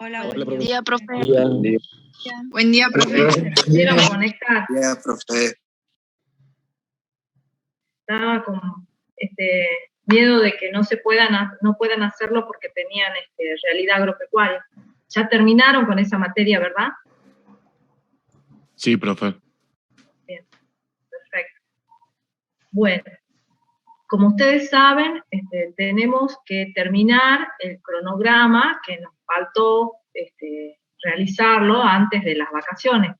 Hola, Hola, buen profe. día, profe. Buen día. Buen día, profe. ¿Pudieron conectar? Buen día, profe. Estaba con miedo de que no puedan hacerlo porque tenían realidad agropecuaria. Ya terminaron con esa materia, ¿verdad? Sí, profe. Bien, perfecto. Bueno, como ustedes saben, tenemos que terminar el cronograma que nos faltó realizarlo antes de las vacaciones,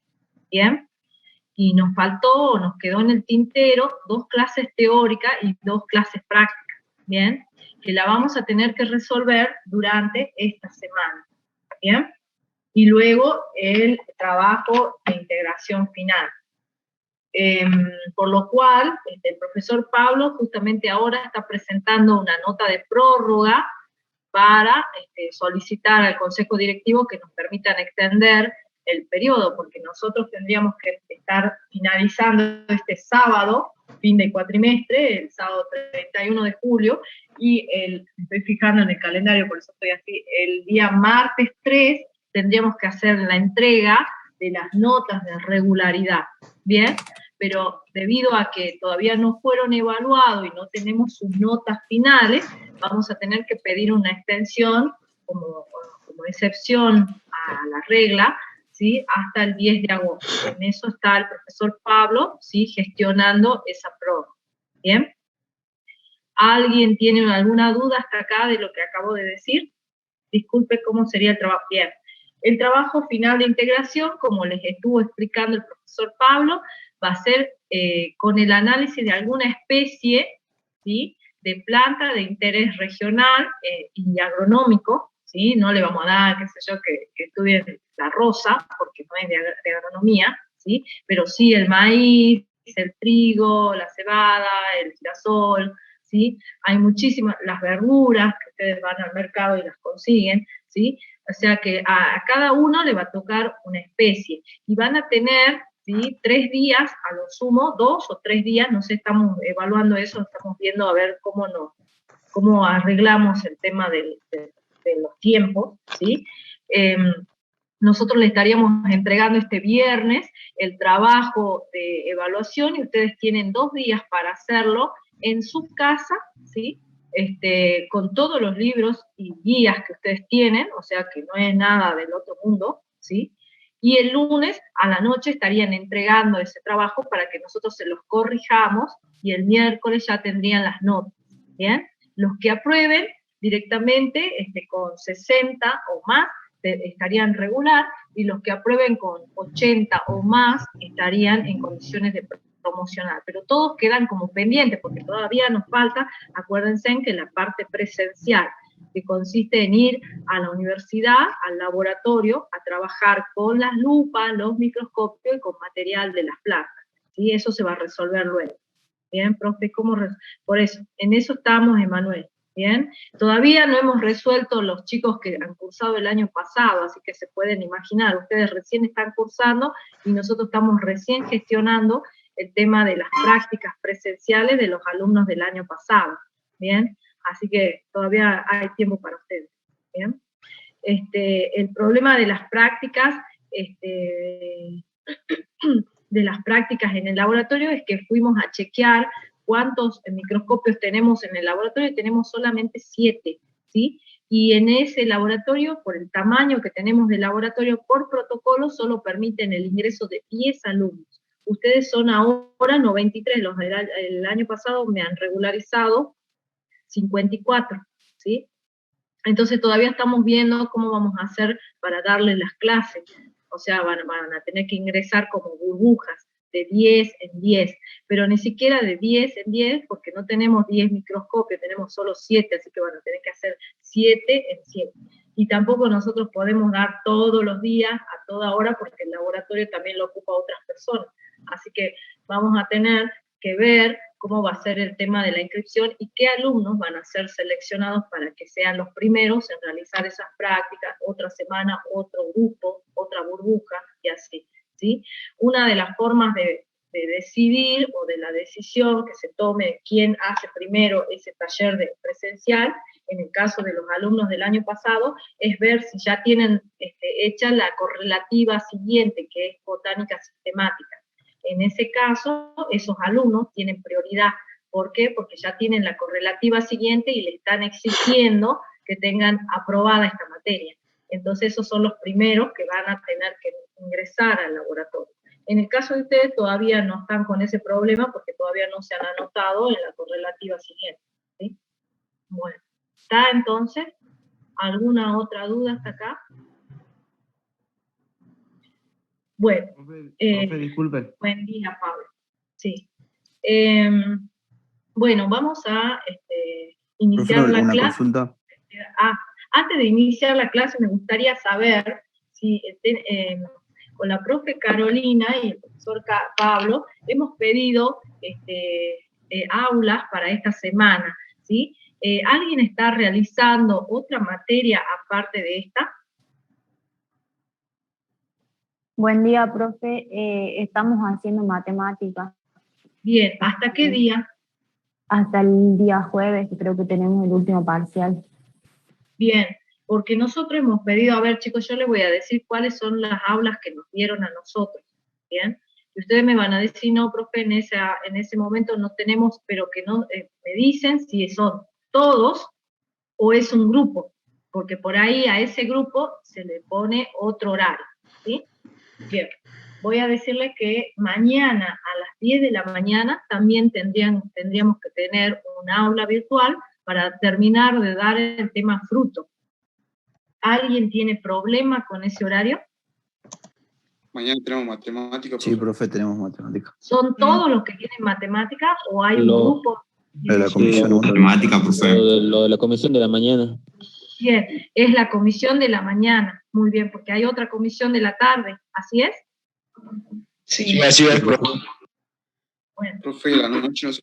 ¿bien? Y nos quedó en el tintero 2 clases teóricas y 2 clases prácticas, ¿bien? Que la vamos a tener que resolver durante esta semana, ¿bien? Y luego el trabajo de integración final. Por lo cual, el profesor Pablo justamente ahora está presentando una nota de prórroga para solicitar al Consejo Directivo que nos permitan extender el periodo, porque nosotros tendríamos que estar finalizando este sábado, fin de cuatrimestre, el sábado 31 de julio, y me estoy fijando en el calendario, por eso estoy así, el día martes 3 tendríamos que hacer la entrega de las notas de regularidad, ¿bien? Pero debido a que todavía no fueron evaluados y no tenemos sus notas finales, vamos a tener que pedir una extensión como excepción a la regla, ¿sí? Hasta el 10 de agosto. En eso está el profesor Pablo, ¿sí? Gestionando esa prórroga. ¿Bien? ¿Alguien tiene alguna duda hasta acá de lo que acabo de decir? Disculpe, ¿cómo sería el trabajo? Bien. El trabajo final de integración, como les estuvo explicando el profesor Pablo, va a ser con el análisis de alguna especie, ¿sí?, de planta de interés regional y agronómico, ¿sí? No le vamos a dar, qué sé yo, que estudien la rosa, porque no es de agronomía, ¿sí? Pero sí el maíz, el trigo, la cebada, el girasol, ¿sí? Hay muchísimas, las verduras, que ustedes van al mercado y las consiguen, ¿sí? O sea que a cada uno le va a tocar una especie, y van a tener, ¿sí?, 3 días, a lo sumo, 2 o 3 días, no sé, estamos evaluando eso, estamos viendo a ver cómo arreglamos el tema de los tiempos, ¿sí? Nosotros le estaríamos entregando este viernes el trabajo de evaluación, y ustedes tienen 2 días para hacerlo en su casa, ¿sí?, con todos los libros y guías que ustedes tienen, o sea que no es nada del otro mundo, ¿sí? Y el lunes a la noche estarían entregando ese trabajo para que nosotros se los corrijamos, y el miércoles ya tendrían las notas, ¿bien? Los que aprueben directamente con 60 o más estarían regular, y los que aprueben con 80 o más estarían en condiciones de promocional, pero todos quedan como pendientes, porque todavía nos falta, acuérdense, que la parte presencial, que consiste en ir a la universidad, al laboratorio, a trabajar con las lupas, los microscopios y con material de las plantas, ¿sí? Eso se va a resolver luego. Bien, profe, por eso, en eso estamos, Emanuel. Bien, todavía no hemos resuelto los chicos que han cursado el año pasado, así que se pueden imaginar, ustedes recién están cursando y nosotros estamos recién gestionando el tema de las prácticas presenciales de los alumnos del año pasado, ¿bien? Así que todavía hay tiempo para ustedes, ¿bien? El problema de las prácticas, en el laboratorio, es que fuimos a chequear cuántos microscopios tenemos en el laboratorio, y tenemos solamente 7, ¿sí? Y en ese laboratorio, por el tamaño que tenemos de laboratorio, por protocolo, solo permiten el ingreso de 10 alumnos. Ustedes son ahora 93, los del año pasado me han regularizado 54, ¿sí? Entonces todavía estamos viendo cómo vamos a hacer para darles las clases. O sea, van a tener que ingresar como burbujas, de 10 en 10, pero ni siquiera de 10 en 10, porque no tenemos 10 microscopios, tenemos solo 7, así que van a tener que hacer 7 en 7. Y tampoco nosotros podemos dar todos los días, a toda hora, porque el laboratorio también lo ocupa otras personas. Así que vamos a tener que ver cómo va a ser el tema de la inscripción y qué alumnos van a ser seleccionados para que sean los primeros en realizar esas prácticas, otra semana, otro grupo, otra burbuja, y así, ¿sí? Una de las formas de decidir, o de la decisión que se tome quién hace primero ese taller presencial, en el caso de los alumnos del año pasado, es ver si ya tienen hecha la correlativa siguiente, que es botánica sistemática. En ese caso, esos alumnos tienen prioridad. ¿Por qué? Porque ya tienen la correlativa siguiente y le están exigiendo que tengan aprobada esta materia. Entonces esos son los primeros que van a tener que ingresar al laboratorio. En el caso de ustedes todavía no están con ese problema porque todavía no se han anotado en la correlativa siguiente, ¿sí? Bueno, ¿está entonces? ¿Alguna otra duda hasta acá? Bueno. Profe, disculpe. Buen día, Pablo. Sí. Bueno, vamos a iniciar Profe, la una clase. consulta. Antes de iniciar la clase me gustaría saber si con la profe Carolina y el profesor Pablo hemos pedido aulas para esta semana, ¿sí? ¿Alguien está realizando otra materia aparte de esta? Buen día, profe. Estamos haciendo matemáticas. Bien, ¿hasta qué día? Hasta el día jueves, que creo que tenemos el último parcial. Bien, porque nosotros hemos pedido, a ver chicos, yo les voy a decir cuáles son las aulas que nos dieron a nosotros, ¿bien? Y ustedes me van a decir, no, profe, en ese momento no tenemos, pero que no, me dicen si son todos o es un grupo, porque por ahí a ese grupo se le pone otro horario, ¿sí? Bien, voy a decirles que mañana a las 10 de la mañana también tendríamos que tener un aula virtual para terminar de dar el tema fruto. ¿Alguien tiene problema con ese horario? Mañana tenemos matemática. Sí, profe, tenemos matemática. ¿Son todos los que tienen matemática o hay un grupo? De la comisión 1. Matemática, profe. Lo de la comisión de la mañana. Bien, es la comisión de la mañana. Muy bien, porque hay otra comisión de la tarde. ¿Así es? Sí, así es, profe. Bueno. Profe, la noche no sé.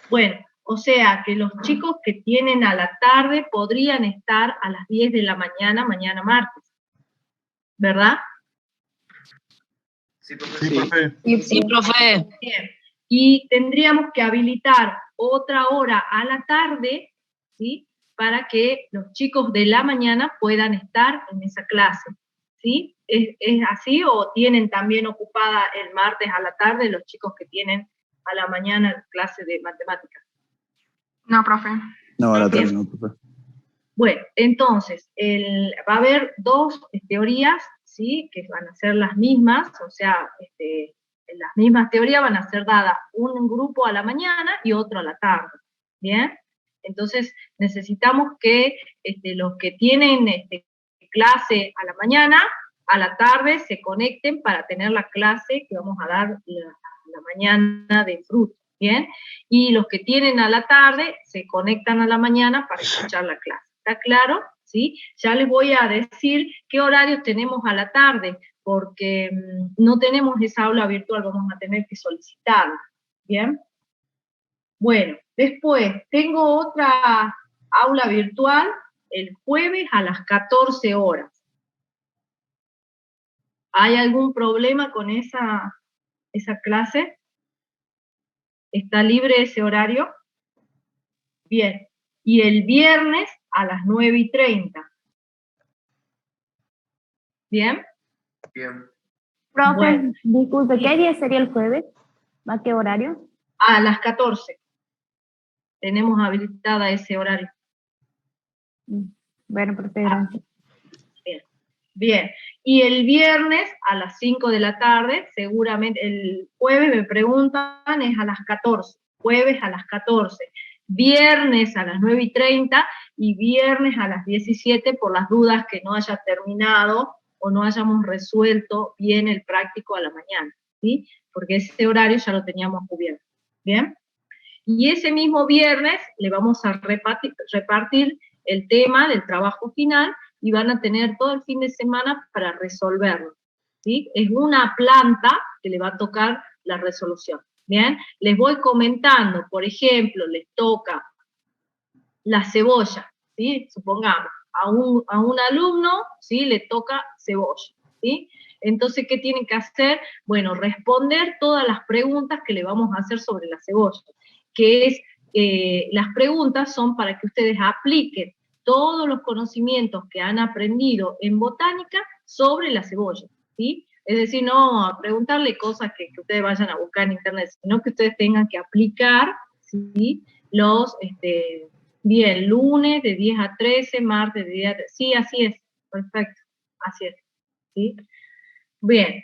Bueno, o sea que los chicos que tienen a la tarde podrían estar a las 10 de la mañana, mañana martes. ¿Verdad? Sí, profe. Sí, profe. Bien. Y tendríamos que habilitar otra hora a la tarde, ¿sí? Para que los chicos de la mañana puedan estar en esa clase, ¿sí? ¿Es así o tienen también ocupada el martes a la tarde los chicos que tienen a la mañana clase de matemáticas? No, profe. No, a la tarde no, profe. Bueno, entonces, va a haber dos teorías, ¿sí? Que van a ser las mismas, o sea, las mismas teorías van a ser dadas un grupo a la mañana y otro a la tarde, ¿bien? Entonces, necesitamos que los que tienen clase a la mañana, a la tarde se conecten para tener la clase que vamos a dar la mañana de fruto, ¿bien? Y los que tienen a la tarde se conectan a la mañana para escuchar la clase. ¿Está claro? ¿Sí? Ya les voy a decir qué horarios tenemos a la tarde, porque no tenemos esa aula virtual, vamos a tener que solicitarla, ¿bien? Bueno, después tengo otra aula virtual el jueves a las 14 horas. ¿Hay algún problema con esa clase? ¿Está libre ese horario? Bien. Y el viernes a las 9:30. ¿Bien? Bien. Profe, Bueno. disculpe, ¿qué día sería el jueves? ¿A qué horario? A las 14. Tenemos habilitada ese horario. Bueno, profe, gracias. Bien. Bien. Y el viernes a las 5 de la tarde, seguramente, el jueves me preguntan, es a las 14. Jueves a las 14. Viernes a las 9:30 y viernes a las 17 por las dudas que no haya terminado o no hayamos resuelto bien el práctico a la mañana, ¿sí? Porque ese horario ya lo teníamos cubierto, ¿bien? Y ese mismo viernes le vamos a repartir el tema del trabajo final y van a tener todo el fin de semana para resolverlo, ¿sí? Es una planta que le va a tocar la resolución, ¿bien? Les voy comentando, por ejemplo, les toca la cebolla, ¿sí? Supongamos, a un alumno, ¿sí? Le toca cebolla, ¿sí? Entonces, ¿qué tienen que hacer? Bueno, responder todas las preguntas que le vamos a hacer sobre la cebolla, que es, las preguntas son para que ustedes apliquen todos los conocimientos que han aprendido en botánica sobre la cebolla, ¿sí? Es decir, no a preguntarle cosas que ustedes vayan a buscar en internet, sino que ustedes tengan que aplicar, ¿sí? Los, bien, lunes de 10 a 13, martes de 10 a 13, sí, así es, perfecto, así es, ¿sí? Bien,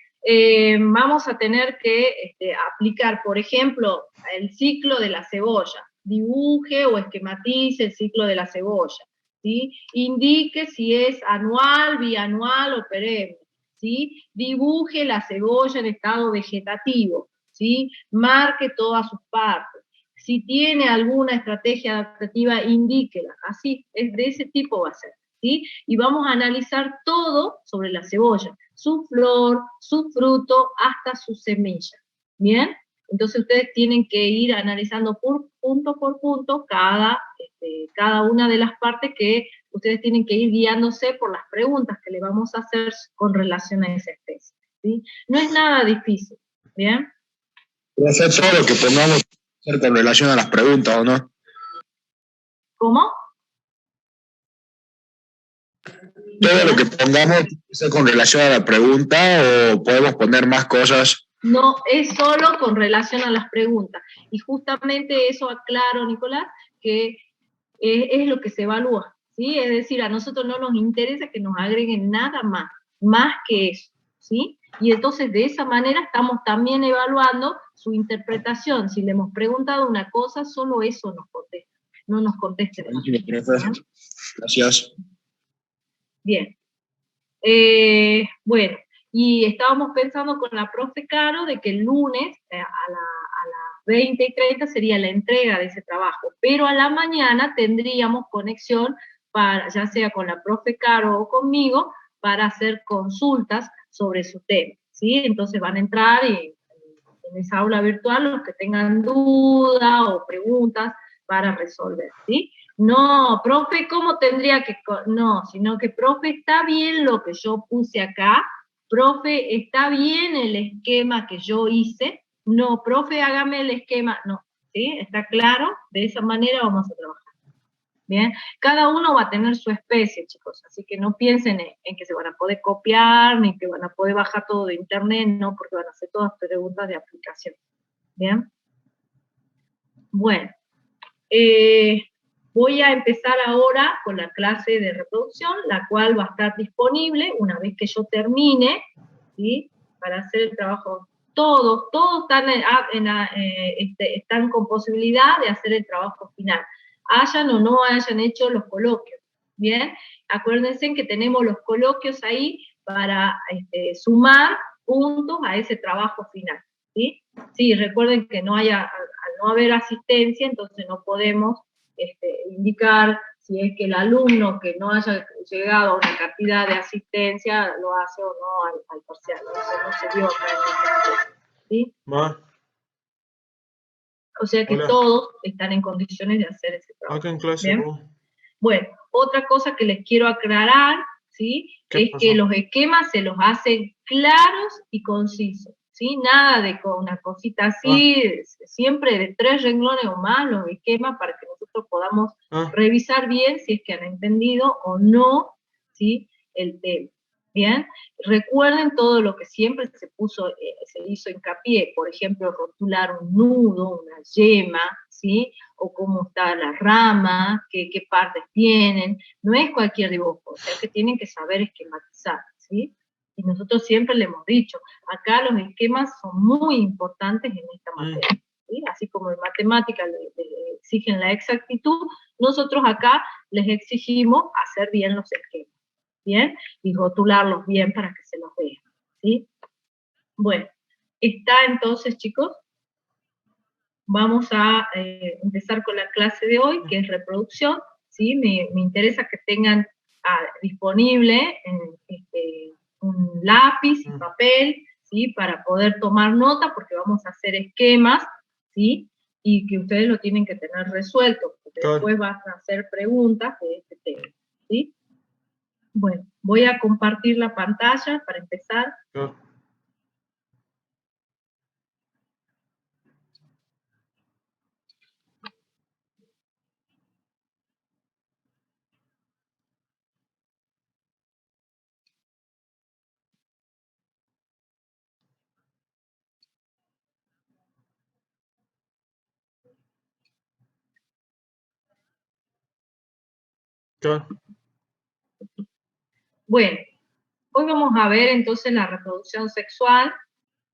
vamos a tener que aplicar, por ejemplo, el ciclo de la cebolla, dibuje o esquematice el ciclo de la cebolla, ¿sí? Indique si es anual, bianual o perenne, ¿sí? Dibuje la cebolla en estado vegetativo, ¿sí? Marque todas sus partes. Si tiene alguna estrategia adaptativa, indíquela. Así, es de ese tipo va a ser, ¿sí? Y vamos a analizar todo sobre la cebolla, su flor, su fruto, hasta su semilla, ¿bien? Entonces ustedes tienen que ir analizando por punto cada una de las partes que ustedes tienen que ir guiándose por las preguntas que le vamos a hacer con relación a esa especie, ¿sí? No es nada difícil, ¿bien? Puede ser todo lo que pongamos con relación a las preguntas, ¿o no? ¿Cómo? Todo lo que pongamos puede ser con relación a la pregunta, o podemos poner más cosas. No, es solo con relación a las preguntas. Y justamente eso aclaro, Nicolás, que es lo que se evalúa, ¿sí? Es decir, a nosotros no nos interesa que nos agreguen nada más que eso, ¿sí? Y entonces de esa manera estamos también evaluando su interpretación. Si le hemos preguntado una cosa, solo eso nos contesta, no nos conteste de más. Gracias. Bien. Bueno, y estábamos pensando con la profe Caro de que el lunes a las 20:30 sería la entrega de ese trabajo, pero a la mañana tendríamos conexión, para, ya sea con la profe Caro o conmigo, para hacer consultas sobre su tema, ¿sí? Entonces van a entrar en esa aula virtual los que tengan dudas o preguntas para resolver, ¿sí? No, profe, ¿cómo tendría que...? No, sino que, profe, está bien lo que yo puse acá, profe, está bien el esquema que yo hice, no, profe, hágame el esquema, no, ¿sí? ¿Está claro? De esa manera vamos a trabajar. Bien, cada uno va a tener su especie, chicos, así que no piensen en que se van a poder copiar, ni que van a poder bajar todo de internet, no, porque van a hacer todas preguntas de aplicación. Bien. Bueno, voy a empezar ahora con la clase de reproducción, la cual va a estar disponible una vez que yo termine, ¿sí? Para hacer el trabajo. Todos están con posibilidad de hacer el trabajo final, hayan o no hayan hecho los coloquios, ¿bien? Acuérdense que tenemos los coloquios ahí para sumar puntos a ese trabajo final, ¿sí? Sí, recuerden que al no haber asistencia, entonces no podemos indicar si es que el alumno que no haya llegado a una cantidad de asistencia lo hace o no al parcial. Eso no se dio acá en esta clase, ¿sí? O sea que Hola. todos están en condiciones de hacer ese trabajo. Acá en clase, ¿bien? ¿no? Bueno, otra cosa que les quiero aclarar, ¿sí? Es pasó? que los esquemas se los hacen claros y concisos, ¿sí? Nada de con una cosita así, siempre de 3 renglones o más los esquemas para que nosotros podamos revisar bien si es que han entendido o no, ¿sí? El tema. Bien, recuerden todo lo que siempre se hizo hincapié, por ejemplo, rotular un nudo, una yema, ¿sí? O cómo está la rama, qué partes tienen, no es cualquier dibujo, o sea que tienen que saber esquematizar, ¿sí? Y nosotros siempre le hemos dicho, acá los esquemas son muy importantes en esta materia, ¿sí? Así como en matemática le exigen la exactitud, nosotros acá les exigimos hacer bien los esquemas, ¿bien? Y rotularlos bien para que se los vean, ¿sí? Bueno, está entonces, chicos, vamos a empezar con la clase de hoy, que es reproducción, ¿sí? Me interesa que tengan disponible un lápiz y papel, ¿sí? Para poder tomar nota, porque vamos a hacer esquemas, ¿sí? Y que ustedes lo tienen que tener resuelto, porque después van a hacer preguntas de este tema, ¿sí? Bueno, voy a compartir la pantalla para empezar. Bueno, hoy vamos a ver entonces la reproducción sexual,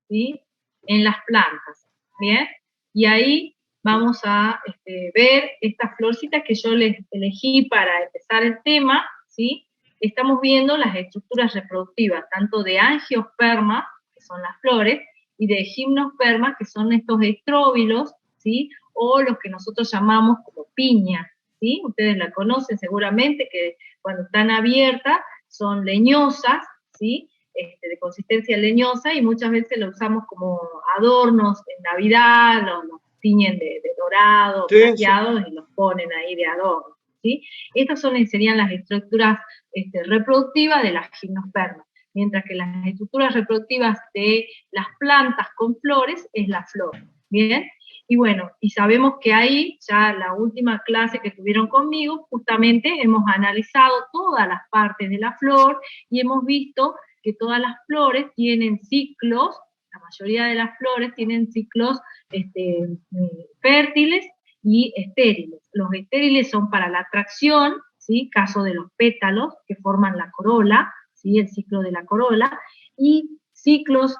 ¿sí?, en las plantas, ¿bien? Y ahí vamos a ver estas florcitas que yo les elegí para empezar el tema, ¿sí? Estamos viendo las estructuras reproductivas, tanto de angiospermas, que son las flores, y de gimnospermas, que son estos estróbilos, ¿sí?, o los que nosotros llamamos como piña, ¿sí? Ustedes la conocen seguramente, que cuando están abiertas son leñosas, ¿sí?, de consistencia leñosa, y muchas veces lo usamos como adornos en Navidad, los tiñen de dorado, plateados, y los ponen ahí de adorno, ¿sí? Estas serían las estructuras reproductivas de las gimnospermas, mientras que las estructuras reproductivas de las plantas con flores es la flor, ¿bien? Y bueno, y sabemos que ahí, ya la última clase que tuvieron conmigo, justamente hemos analizado todas las partes de la flor, y hemos visto que todas las flores tienen ciclos, la mayoría de las flores tienen ciclos fértiles y estériles. Los estériles son para la atracción, ¿sí?, caso de los pétalos que forman la corola, ¿sí?, el ciclo de la corola, y ciclos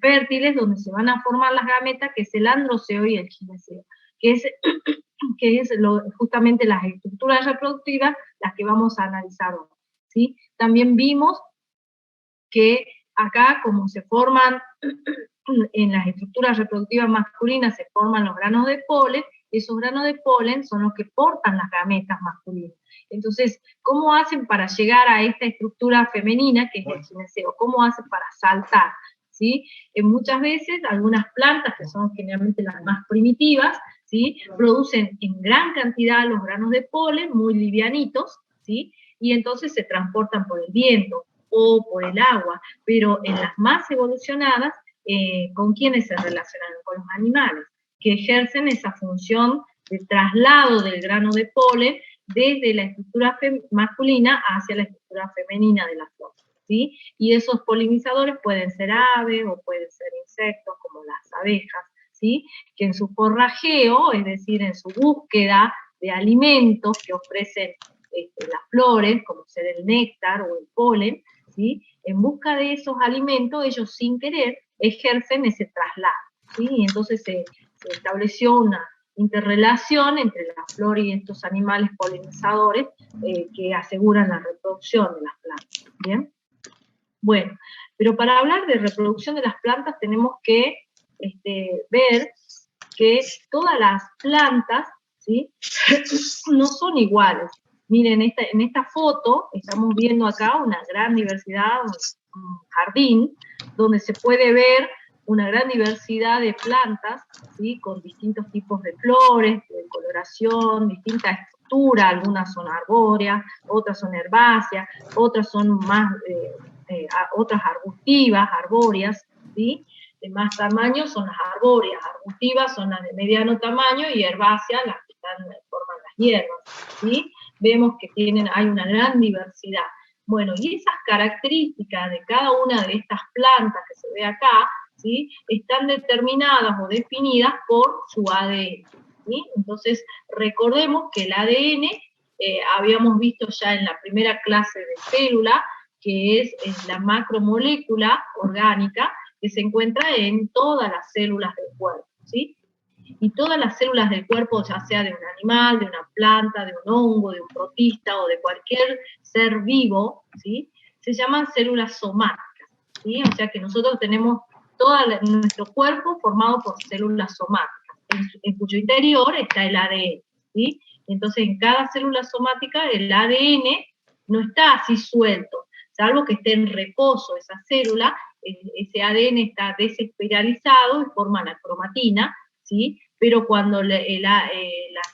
fértiles donde se van a formar las gametas, que es el androceo y el gineceo, que es justamente las estructuras reproductivas las que vamos a analizar hoy, ¿sí? También vimos que acá, como se forman en las estructuras reproductivas masculinas, se forman los granos de polen, esos granos de polen son los que portan las gametas masculinas. Entonces, ¿cómo hacen para llegar a esta estructura femenina, que es el gineceo? ¿Cómo hacen para saltar? ¿Sí? Muchas veces, algunas plantas, que son generalmente las más primitivas, ¿sí?, producen en gran cantidad los granos de polen, muy livianitos, ¿sí?, y entonces se transportan por el viento o por el agua, pero en las más evolucionadas, ¿con quiénes se relacionan? Con los animales, que ejercen esa función de traslado del grano de polen desde la estructura masculina hacia la estructura femenina de la flor, ¿sí? Y esos polinizadores pueden ser aves o pueden ser insectos, como las abejas, ¿sí?, que en su forrajeo, es decir, en su búsqueda de alimentos que ofrecen las flores, como ser el néctar o el polen, ¿sí?, en busca de esos alimentos, ellos sin querer ejercen ese traslado, ¿sí? Y entonces se estableció una interrelación entre la flor y estos animales polinizadores que aseguran la reproducción de las plantas, ¿bien? Bueno, pero para hablar de reproducción de las plantas tenemos que ver que todas las plantas, ¿sí?, no son iguales. Miren, en esta foto estamos viendo acá una gran diversidad, un jardín, donde se puede ver una gran diversidad de plantas, ¿sí?, con distintos tipos de flores, de coloración, distinta estructura, algunas son arbóreas, otras son herbáceas, otras son más, otras arbustivas, arbóreas, ¿sí? De más tamaño son las arbóreas, arbustivas son las de mediano tamaño, y herbáceas las que forman las hierbas, ¿sí? Vemos que hay una gran diversidad. Bueno, y esas características de cada una de estas plantas que se ve acá, ¿sí?, están determinadas o definidas por su ADN, ¿sí? Entonces, recordemos que el ADN, habíamos visto ya en la primera clase de célula, que es la macromolécula orgánica que se encuentra en todas las células del cuerpo, ¿sí? Y todas las células del cuerpo, ya sea de un animal, de una planta, de un hongo, de un protista o de cualquier ser vivo, ¿sí?, se llaman células somáticas, ¿sí? O sea que nosotros tenemos nuestro cuerpo formado por células somáticas, en cuyo interior está el ADN, ¿sí? Entonces, en cada célula somática el ADN no está así suelto, salvo que esté en reposo esa célula, ese ADN está desespiralizado y forma la cromatina, ¿sí? Pero cuando la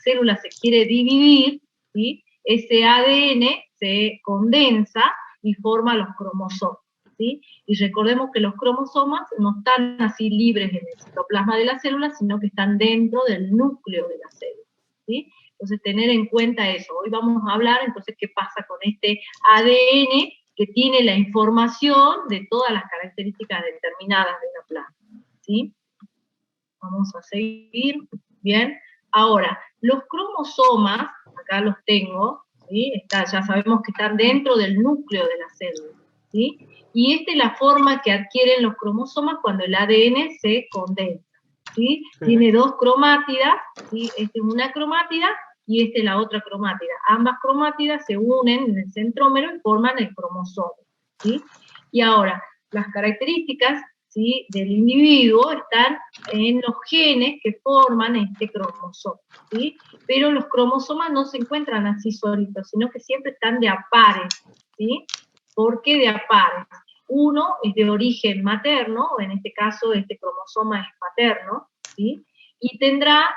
célula se quiere dividir, ¿sí?, ese ADN se condensa y forma los cromosomas, ¿sí? Y recordemos que los cromosomas no están así libres en el citoplasma de la célula, sino que están dentro del núcleo de la célula, ¿sí? Entonces, tener en cuenta eso. Hoy vamos a hablar, entonces, qué pasa con este ADN que tiene la información de todas las características determinadas de una planta, ¿sí? Vamos a seguir, bien. Ahora, los cromosomas, acá los tengo, ¿sí? Ya sabemos que están dentro del núcleo de la célula, ¿sí? Y esta es la forma que adquieren los cromosomas cuando el ADN se condensa, ¿sí? Tiene dos cromátidas, ¿sí? Esta es una cromátida y esta es la otra cromátida. Ambas cromátidas se unen en el centrómero y forman el cromosoma, ¿sí? Y ahora, las características, ¿sí?, del individuo están en los genes que forman este cromosoma, ¿sí? Pero los cromosomas no se encuentran así solitos, sino que siempre están de a pares, ¿sí? ¿Por qué de a pares? Uno es de origen materno, en este caso este cromosoma es paterno, ¿sí? Y tendrá,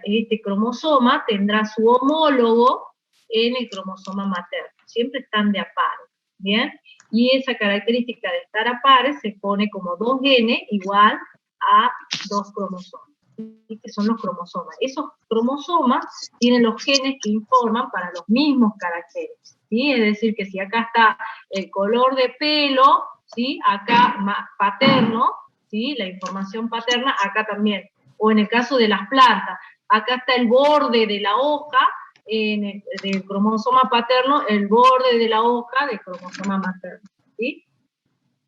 este cromosoma tendrá su homólogo en el cromosoma materno, siempre están de a pares, ¿bien? Y esa característica de estar a pares se pone como 2N igual a 2 cromosomas, ¿sí? Que son los cromosomas. Esos cromosomas tienen los genes que informan para los mismos caracteres, ¿sí? Es decir, que si acá está el color de pelo, ¿sí?, acá paterno, ¿sí?, la información paterna, acá también. O en el caso de las plantas, acá está el borde de la hoja, del cromosoma paterno, el borde de la hoja del cromosoma materno, ¿sí?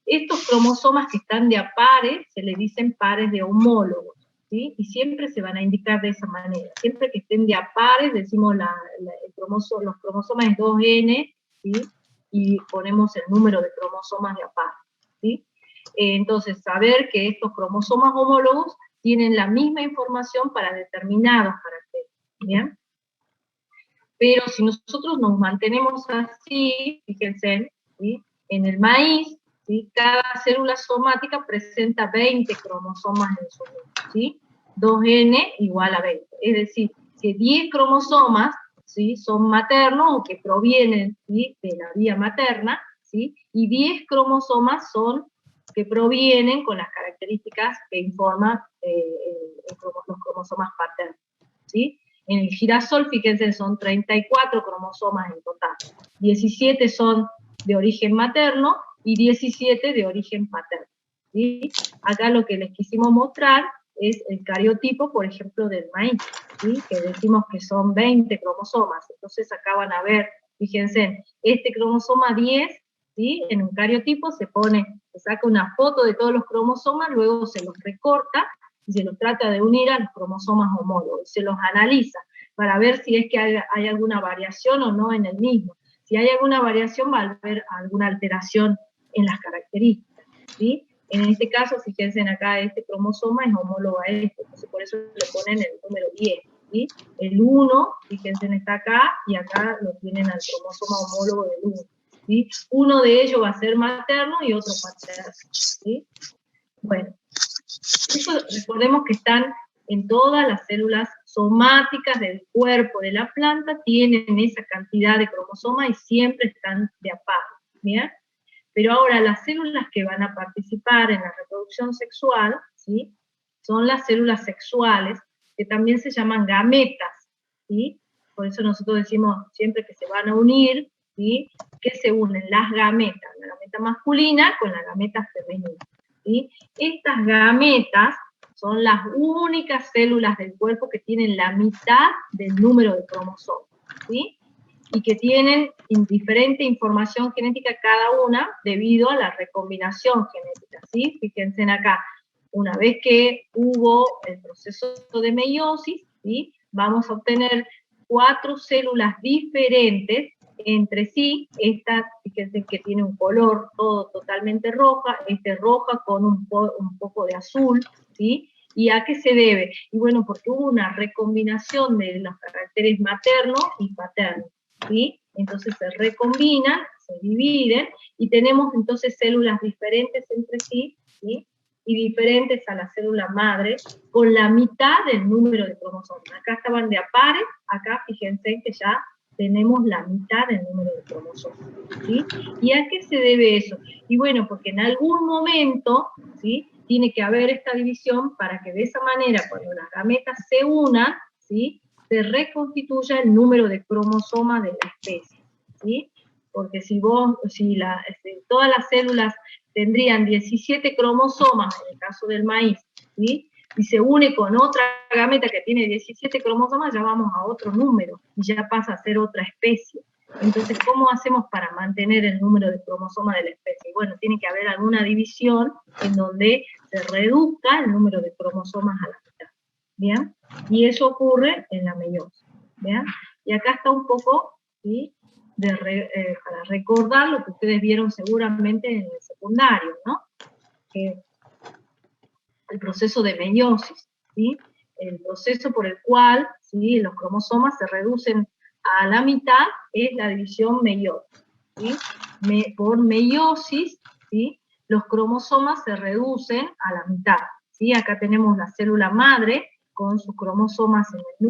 Estos cromosomas que están de a pares, se le dicen pares de homólogos, ¿sí? Y siempre se van a indicar de esa manera. Siempre que estén de a pares, decimos los cromosomas es 2N, ¿sí? Y ponemos el número de cromosomas de a pares, ¿sí? Entonces, saber que estos cromosomas homólogos tienen la misma información para determinados caracteres, ¿bien? Pero si nosotros nos mantenemos así, fíjense, ¿sí?, en el maíz, ¿sí?, cada célula somática presenta 20 cromosomas en su núcleo, ¿sí? 2N igual a 20. Es decir, que 10 cromosomas, ¿sí?, son maternos o que provienen, ¿sí?, de la vía materna, ¿sí?, y 10 cromosomas son que provienen con las características que informan los cromosomas paternos, ¿sí? En el girasol, fíjense, son 34 cromosomas en total. 17 son de origen materno y 17 de origen paterno, ¿sí? Acá lo que les quisimos mostrar es el cariotipo, por ejemplo, del maíz, ¿sí?, que decimos que son 20 cromosomas. Entonces acá van a ver, fíjense, este cromosoma 10, ¿sí?, en un cariotipo se saca una foto de todos los cromosomas, luego se los recorta, y se los trata de unir a los cromosomas homólogos, se los analiza para ver si es que hay alguna variación o no en el mismo. Si hay alguna variación, va a haber alguna alteración en las características, ¿sí? En este caso, fíjense acá, este cromosoma es homólogo a este, entonces por eso le ponen el número 10, ¿sí? El 1, fíjense, está acá, y acá lo tienen al cromosoma homólogo del 1, ¿sí? Uno de ellos va a ser materno y otro paterno, ¿sí? Bueno, eso recordemos que están en todas las células somáticas del cuerpo de la planta, tienen esa cantidad de cromosomas y siempre están de a par, ¿bien? Pero ahora las células que van a participar en la reproducción sexual, ¿sí?, son las células sexuales, que también se llaman gametas, ¿sí? Por eso nosotros decimos siempre que se van a unir, ¿sí?, que se unen las gametas, la gameta masculina con la gameta femenina, ¿sí? Estas gametas son las únicas células del cuerpo que tienen la mitad del número de cromosomas, ¿sí?, y que tienen diferente información genética cada una debido a la recombinación genética, ¿sí? Fíjense acá, una vez que hubo el proceso de meiosis, ¿sí?, vamos a obtener 4 células diferentes entre sí. Esta, fíjense que tiene un color todo totalmente roja, roja con un poco de azul, ¿sí? ¿Y a qué se debe? Y bueno, porque hubo una recombinación de los caracteres materno y paterno, ¿sí? Entonces se recombinan, se dividen, y tenemos entonces células diferentes entre sí, ¿sí?, y diferentes a la célula madre, con la mitad del número de cromosomas. Acá estaban de a pares, acá fíjense que ya tenemos la mitad del número de cromosomas, ¿sí? ¿Y a qué se debe eso? Y bueno, porque en algún momento, ¿sí?, tiene que haber esta división para que de esa manera, cuando las gametas se unan, ¿sí?, se reconstituya el número de cromosomas de la especie, ¿sí? Porque si todas las células tendrían 17 cromosomas, en el caso del maíz, ¿sí?, y se une con otra gameta que tiene 17 cromosomas, ya vamos a otro número, y ya pasa a ser otra especie. Entonces, ¿cómo hacemos para mantener el número de cromosomas de la especie? Bueno, tiene que haber alguna división en donde se reduzca el número de cromosomas a la mitad, ¿bien? Y eso ocurre en la meiosis, ¿bien? Y acá está un poco, ¿sí?, para recordar lo que ustedes vieron seguramente en el secundario, ¿no? El proceso de meiosis, ¿sí? El proceso por el cual, ¿sí?, los cromosomas se reducen a la mitad es la división meiótica, ¿sí? Por meiosis, ¿sí?, los cromosomas se reducen a la mitad, ¿sí? Acá tenemos la célula madre con sus cromosomas en el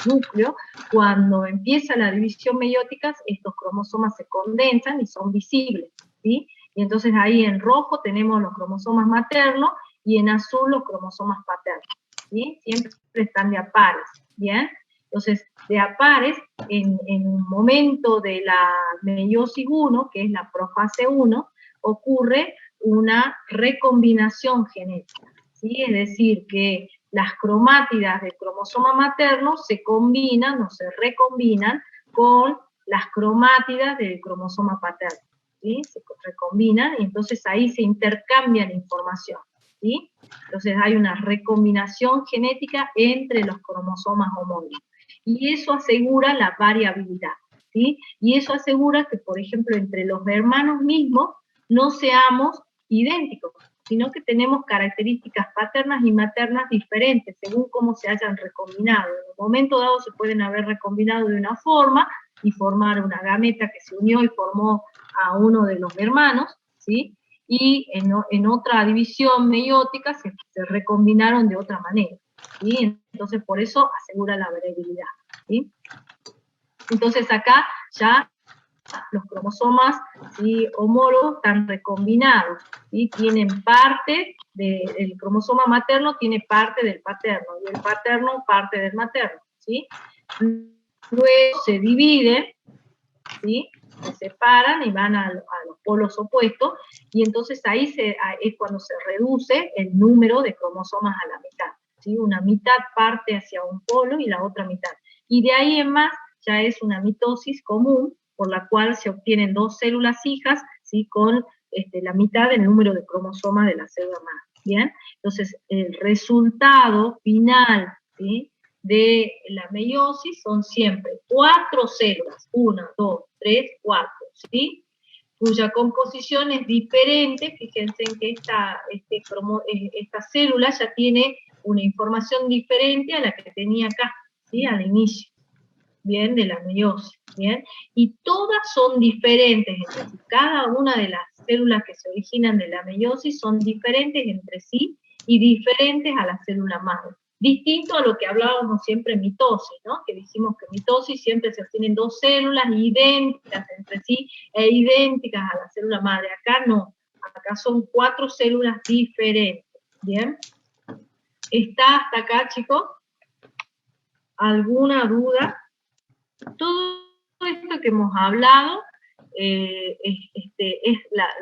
núcleo. Cuando empieza la división meiótica, estos cromosomas se condensan y son visibles, ¿sí? Y entonces ahí en rojo tenemos los cromosomas maternos y en azul los cromosomas paternos, ¿sí? Siempre están de a pares, ¿bien? Entonces, de a pares, en un momento de la meiosis 1, que es la profase 1, ocurre una recombinación genética, ¿sí? Es decir, que las cromátidas del cromosoma materno se combinan o se recombinan con las cromátidas del cromosoma paterno, ¿sí? Se recombinan y entonces ahí se intercambian información, ¿sí? Entonces hay una recombinación genética entre los cromosomas homólogos. Y eso asegura la variabilidad, ¿sí? Y eso asegura que, por ejemplo, entre los hermanos mismos no seamos idénticos, sino que tenemos características paternas y maternas diferentes, según cómo se hayan recombinado. En un momento dado se pueden haber recombinado de una forma y formar una gameta que se unió y formó a uno de los hermanos, ¿sí? Y en otra división meiótica se recombinaron de otra manera, ¿sí? Entonces por eso asegura la variabilidad, ¿sí? Entonces acá ya los cromosomas, ¿sí?, homólogos están recombinados, ¿sí? Tienen parte del cromosoma materno, tiene parte del paterno, y el paterno parte del materno, ¿sí? Luego se dividen, ¿sí?, se separan y van a los polos opuestos, y entonces ahí es cuando se reduce el número de cromosomas a la mitad, ¿sí? Una mitad parte hacia un polo y la otra mitad. Y de ahí en más ya es una mitosis común, por la cual se obtienen dos células hijas, ¿sí?, con la mitad del número de cromosomas de la célula madre, ¿bien? Entonces, el resultado final, ¿sí?, de la meiosis son siempre 4 células, 1, 2, 3, 4, ¿sí?, cuya composición es diferente. Fíjense en que esta célula ya tiene una información diferente a la que tenía acá, ¿sí?, al inicio, ¿bien?, de la meiosis, ¿bien? Y todas son diferentes entre sí. Cada una de las células que se originan de la meiosis son diferentes entre sí y diferentes a la célula madre. Distinto a lo que hablábamos siempre en mitosis, ¿no? Que dijimos que en mitosis siempre se obtienen dos células idénticas entre sí e idénticas a la célula madre. Acá no, acá son 4 células diferentes, ¿bien? ¿Está hasta acá, chicos? ¿Alguna duda? Todo esto que hemos hablado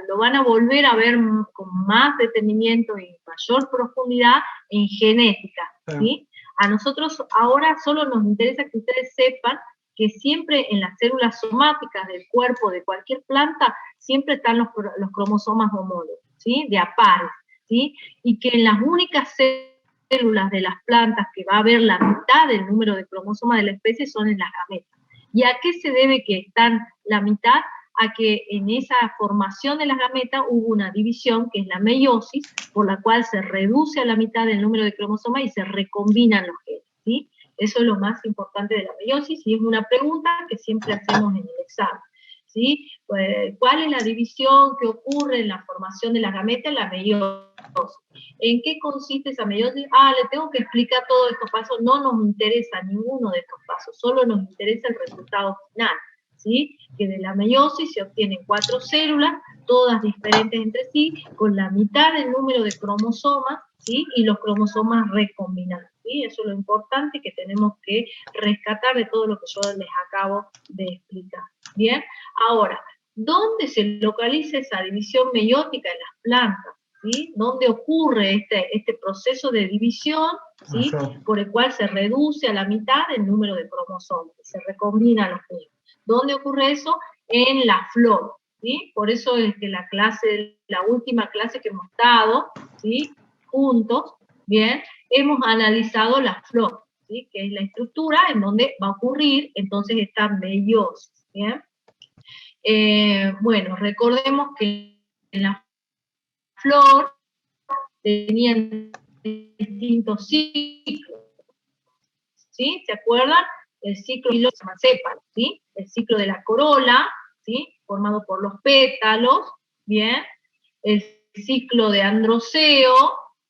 lo van a volver a ver con más detenimiento y mayor profundidad en genética, ¿sí? A nosotros ahora solo nos interesa que ustedes sepan que siempre en las células somáticas del cuerpo de cualquier planta siempre están los cromosomas homólogos, ¿sí?, de a pares, ¿sí? Y que en las únicas células de las plantas que va a haber la mitad del número de cromosomas de la especie son en las gametas. ¿Y a qué se debe que están la mitad? A que en esa formación de las gametas hubo una división, que es la meiosis, por la cual se reduce a la mitad el número de cromosomas y se recombinan los genes, ¿sí? Eso es lo más importante de la meiosis, y es una pregunta que siempre hacemos en el examen, ¿sí? ¿Cuál es la división que ocurre en la formación de las gametas? La meiosis. ¿En qué consiste esa meiosis? Le tengo que explicar todos estos pasos. No nos interesa ninguno de estos pasos, solo nos interesa el resultado final, ¿sí? Que de la meiosis se obtienen 4 células, todas diferentes entre sí, con la mitad del número de cromosomas, ¿sí?, y los cromosomas recombinados, ¿sí? Eso es lo importante que tenemos que rescatar de todo lo que yo les acabo de explicar, ¿bien? Ahora, ¿dónde se localiza esa división meiótica en las plantas? ¿sí? Donde ocurre este proceso de división, ¿sí? Por el cual se reduce a la mitad el número de cromosomas, se recombinan los niños. ¿Dónde ocurre eso? En la flor, ¿sí? Por eso es que la última clase que hemos dado, ¿sí? Juntos, bien, hemos analizado la flor, ¿sí? Que es la estructura en donde va a ocurrir entonces esta meiosis, ¿bien? Bueno, recordemos que en la flor tenían distintos ciclos, ¿sí? ¿Se acuerdan? El ciclo se llama sépalo, ¿sí? El ciclo de la corola, ¿sí? Formado por los pétalos, ¿bien? El ciclo de androceo,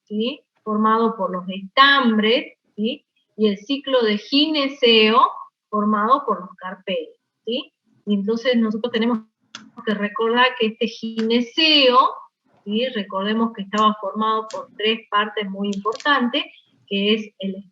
¿sí? Formado por los estambres, ¿sí? Y el ciclo de gineceo, formado por los carpelos, ¿sí? Y entonces nosotros tenemos que recordar que este gineceo, ¿sí? Recordemos que estaba formado por tres partes muy importantes, que es el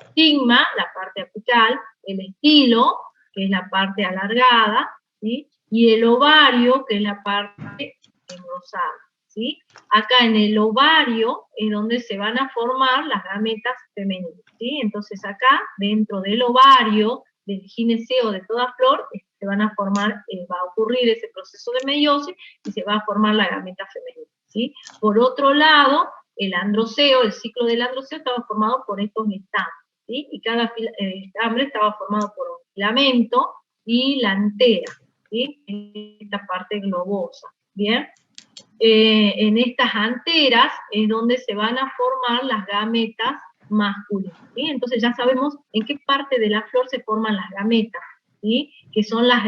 estigma, la parte apical, el estilo, que es la parte alargada, ¿sí? Y el ovario, que es la parte engrosada, ¿sí? Acá en el ovario es donde se van a formar las gametas femeninas, ¿sí? Entonces acá, dentro del ovario, del gineceo de toda flor, se van a formar, va a ocurrir ese proceso de meiosis y se va a formar la gameta femenina, ¿sí? Por otro lado, el androceo, el ciclo del androceo estaba formado por estos estambres, ¿sí? Y cada estambre estaba formado por un filamento y la antera, ¿sí? Esta parte globosa, ¿bien? En estas anteras es donde se van a formar las gametas masculinas, ¿sí? Entonces ya sabemos en qué parte de la flor se forman las gametas, ¿sí? Que son las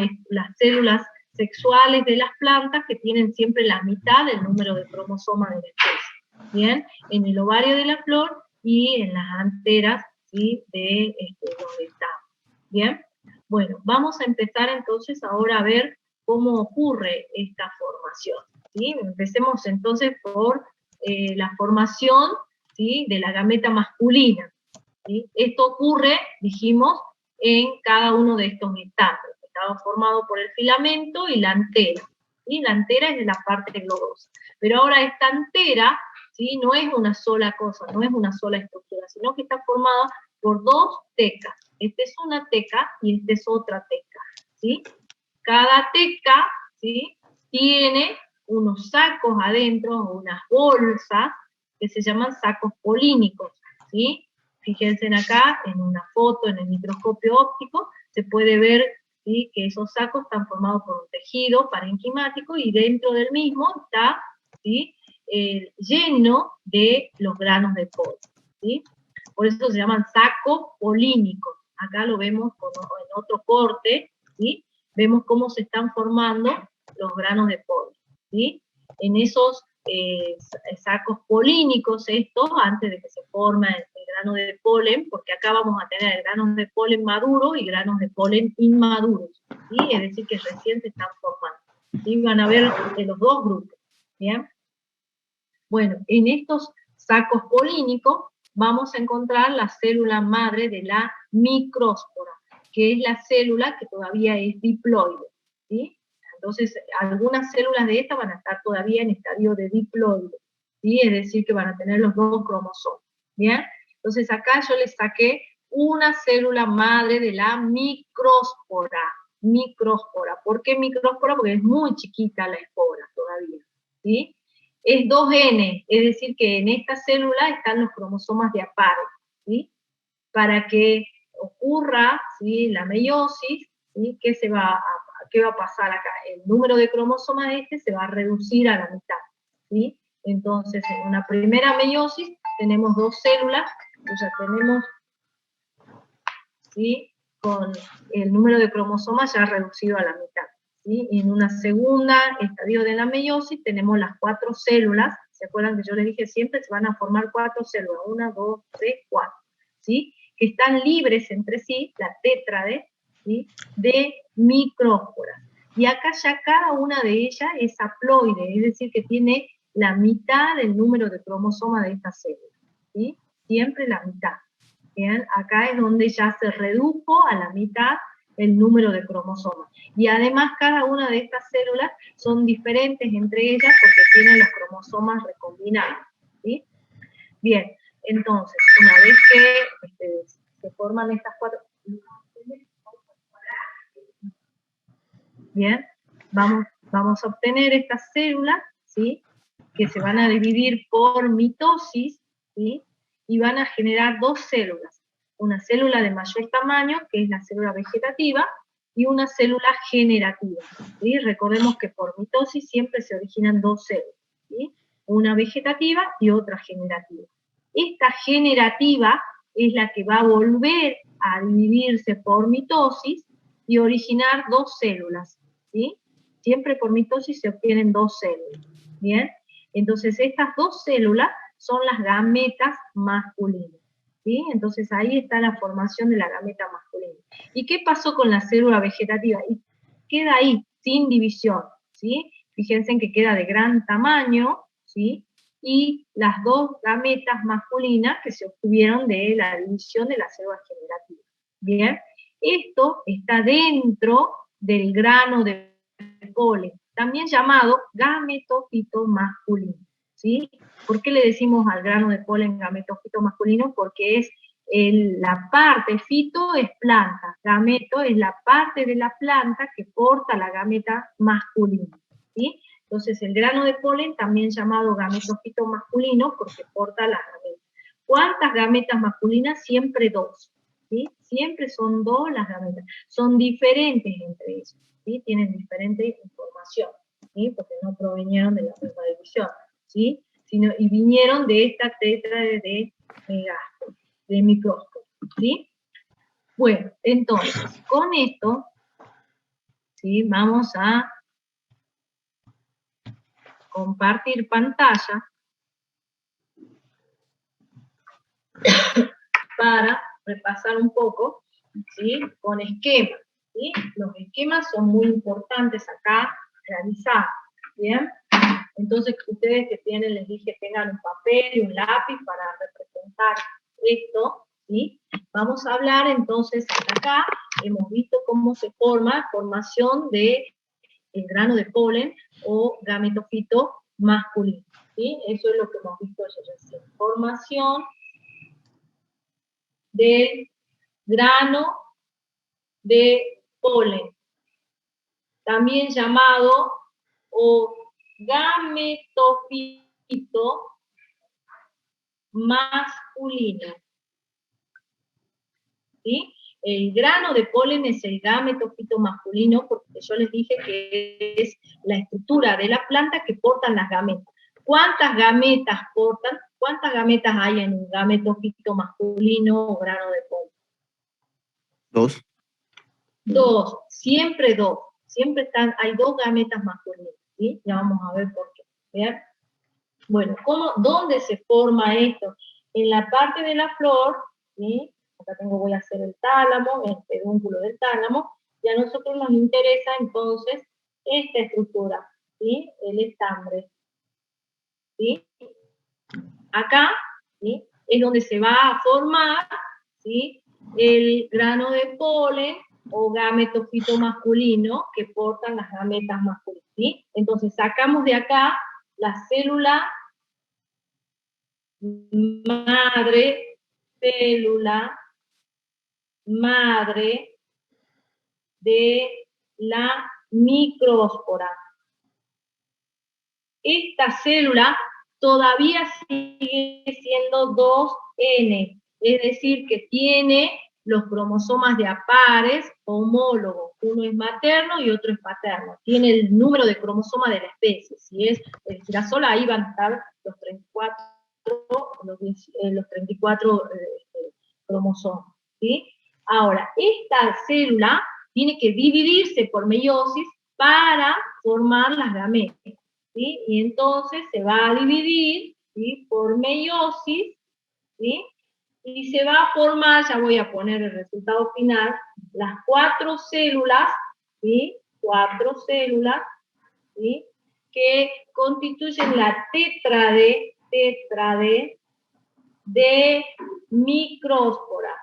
células sexuales de las plantas que tienen siempre la mitad del número de cromosomas de la especie, ¿bien? En el ovario de la flor y en las anteras, ¿sí? De los estambres, ¿bien? Bueno, vamos a empezar entonces ahora a ver cómo ocurre esta formación, ¿sí? Empecemos entonces por la formación, ¿sí? De la gameta masculina, ¿sí? Esto ocurre, dijimos, en cada uno de estos estambres. Estaba formado por el filamento y la antera, ¿sí? La antera es de la parte globosa. Pero ahora esta antera, ¿sí? No es una sola cosa, no es una sola estructura, sino que está formada por dos tecas. Esta es una teca y esta es otra teca, ¿sí? Cada teca, ¿sí? Tiene unos sacos adentro, unas bolsas, que se llaman sacos polínicos, ¿sí? Fíjense acá, en una foto, en el microscopio óptico, se puede ver, ¿sí? Que esos sacos están formados por un tejido parenquimático y dentro del mismo está, ¿sí? Lleno de los granos de polen, ¿sí? Por eso se llaman sacos polínicos. Acá lo vemos en otro corte, ¿sí? Vemos cómo se están formando los granos de polen, ¿sí? En esos sacos polínicos estos, antes de que se forme el grano de polen, porque acá vamos a tener granos de polen maduros y granos de polen inmaduros, ¿sí? Es decir, que recién se están formando, ¿sí? Van a ver de los dos grupos, ¿bien? Bueno, en estos sacos polínicos vamos a encontrar la célula madre de la micróspora, que es la célula que todavía es diploide, ¿sí? Entonces, algunas células de esta van a estar todavía en estadio de diploide, ¿sí? Es decir, que van a tener los dos cromosomas, ¿bien? Entonces, acá yo les saqué una célula madre de la micróspora. Micróspora. ¿Por qué micróspora? Porque es muy chiquita la espora todavía, ¿sí? Es 2N, es decir, que en esta célula están los cromosomas de apare, ¿sí? Para que ocurra, ¿sí? La meiosis, ¿sí? ¿Qué va a pasar acá? El número de cromosomas se va a reducir a la mitad, ¿sí? Entonces, en una primera meiosis tenemos dos células, ya tenemos, ¿sí? Con el número de cromosomas ya reducido a la mitad, ¿sí? En una segunda estadio de la meiosis tenemos las 4 células, ¿se acuerdan que yo les dije siempre se van a formar 4 células? 1, 2, 3, 4, ¿sí? Que están libres entre sí, la tétrade, ¿sí? De micrósporas. Y acá ya cada una de ellas es haploide, es decir, que tiene la mitad del número de cromosomas de esta célula, ¿sí? Siempre la mitad. Bien, acá es donde ya se redujo a la mitad el número de cromosomas. Y además cada una de estas células son diferentes entre ellas porque tienen los cromosomas recombinados, ¿sí? Bien, entonces, una vez que se forman estas cuatro... Bien, vamos a obtener estas células, ¿sí? Que se van a dividir por mitosis, ¿sí? Y van a generar dos células. Una célula de mayor tamaño, que es la célula vegetativa, y una célula generativa, ¿sí? Recordemos que por mitosis siempre se originan dos células, ¿sí? Una vegetativa y otra generativa. Esta generativa es la que va a volver a dividirse por mitosis y originar dos células, ¿sí? Siempre por mitosis se obtienen dos células, ¿bien? Entonces estas dos células son las gametas masculinas, ¿sí? Entonces ahí está la formación de la gameta masculina. ¿Y qué pasó con la célula vegetativa? Y queda ahí, sin división, ¿sí? Fíjense en que queda de gran tamaño, ¿sí? Y las dos gametas masculinas que se obtuvieron de la división de la célula generativa, ¿bien? Esto está dentro del grano de polen, también llamado gametofito masculino, ¿sí? ¿Por qué le decimos al grano de polen gametofito masculino? Porque es la parte, fito es planta, gameto es la parte de la planta que porta la gameta masculina, ¿sí? Entonces el grano de polen también llamado gametofito masculino porque porta las gametas. ¿Cuántas gametas masculinas? Siempre dos, ¿sí? Siempre son dos las gametas, son diferentes entre ellas, ¿sí? Tienen diferente información, ¿sí? Porque no provenieron de la misma división, ¿sí? Y vinieron de esta tétrade de Megasto, de microscopio, ¿sí? Bueno, entonces, con esto, ¿sí? Vamos a compartir pantalla para repasar un poco, ¿sí? Con esquemas, ¿sí? Los esquemas son muy importantes acá realizar, ¿bien? Entonces, ustedes que tienen, les dije, tengan un papel y un lápiz para representar esto, ¿sí? Vamos a hablar entonces, hasta acá, hemos visto cómo se formación de el grano de polen o gametofito masculino, ¿sí? Eso es lo que hemos visto recién. Formación del grano de polen, también llamado o gametofito masculino, ¿sí? El grano de polen es el gametofito masculino porque yo les dije que es la estructura de la planta que portan las gametas. ¿Cuántas gametas portan? ¿Cuántas gametas hay en un gametofito masculino o grano de polen? Dos. Dos, siempre dos. Siempre hay dos gametas masculinas, ¿sí? Ya vamos a ver por qué. ¿Bien? Bueno, ¿dónde se forma esto? En la parte de la flor, ¿sí? Acá voy a hacer el tálamo, el pedúnculo del tálamo, y a nosotros nos interesa entonces esta estructura, ¿sí? El estambre, ¿sí? Acá, ¿sí? Es donde se va a formar, ¿sí? El grano de polen o gametofito masculino que portan las gametas masculinas, ¿sí? Entonces sacamos de acá la célula madre, célula madre de la micróspora. Esta célula todavía sigue siendo 2N, es decir, que tiene los cromosomas de pares homólogos. Uno es materno y otro es paterno. Tiene el número de cromosomas de la especie. Si es el girasol, ahí van a estar los 34 cromosomas, ¿sí? Ahora, esta célula tiene que dividirse por meiosis para formar las gametas, ¿sí? Y entonces se va a dividir, ¿sí? Por meiosis, ¿sí? Y se va a formar, ya voy a poner el resultado final, las 4 células, ¿sí? 4 células, ¿sí? Que constituyen la tétrade de micróspora,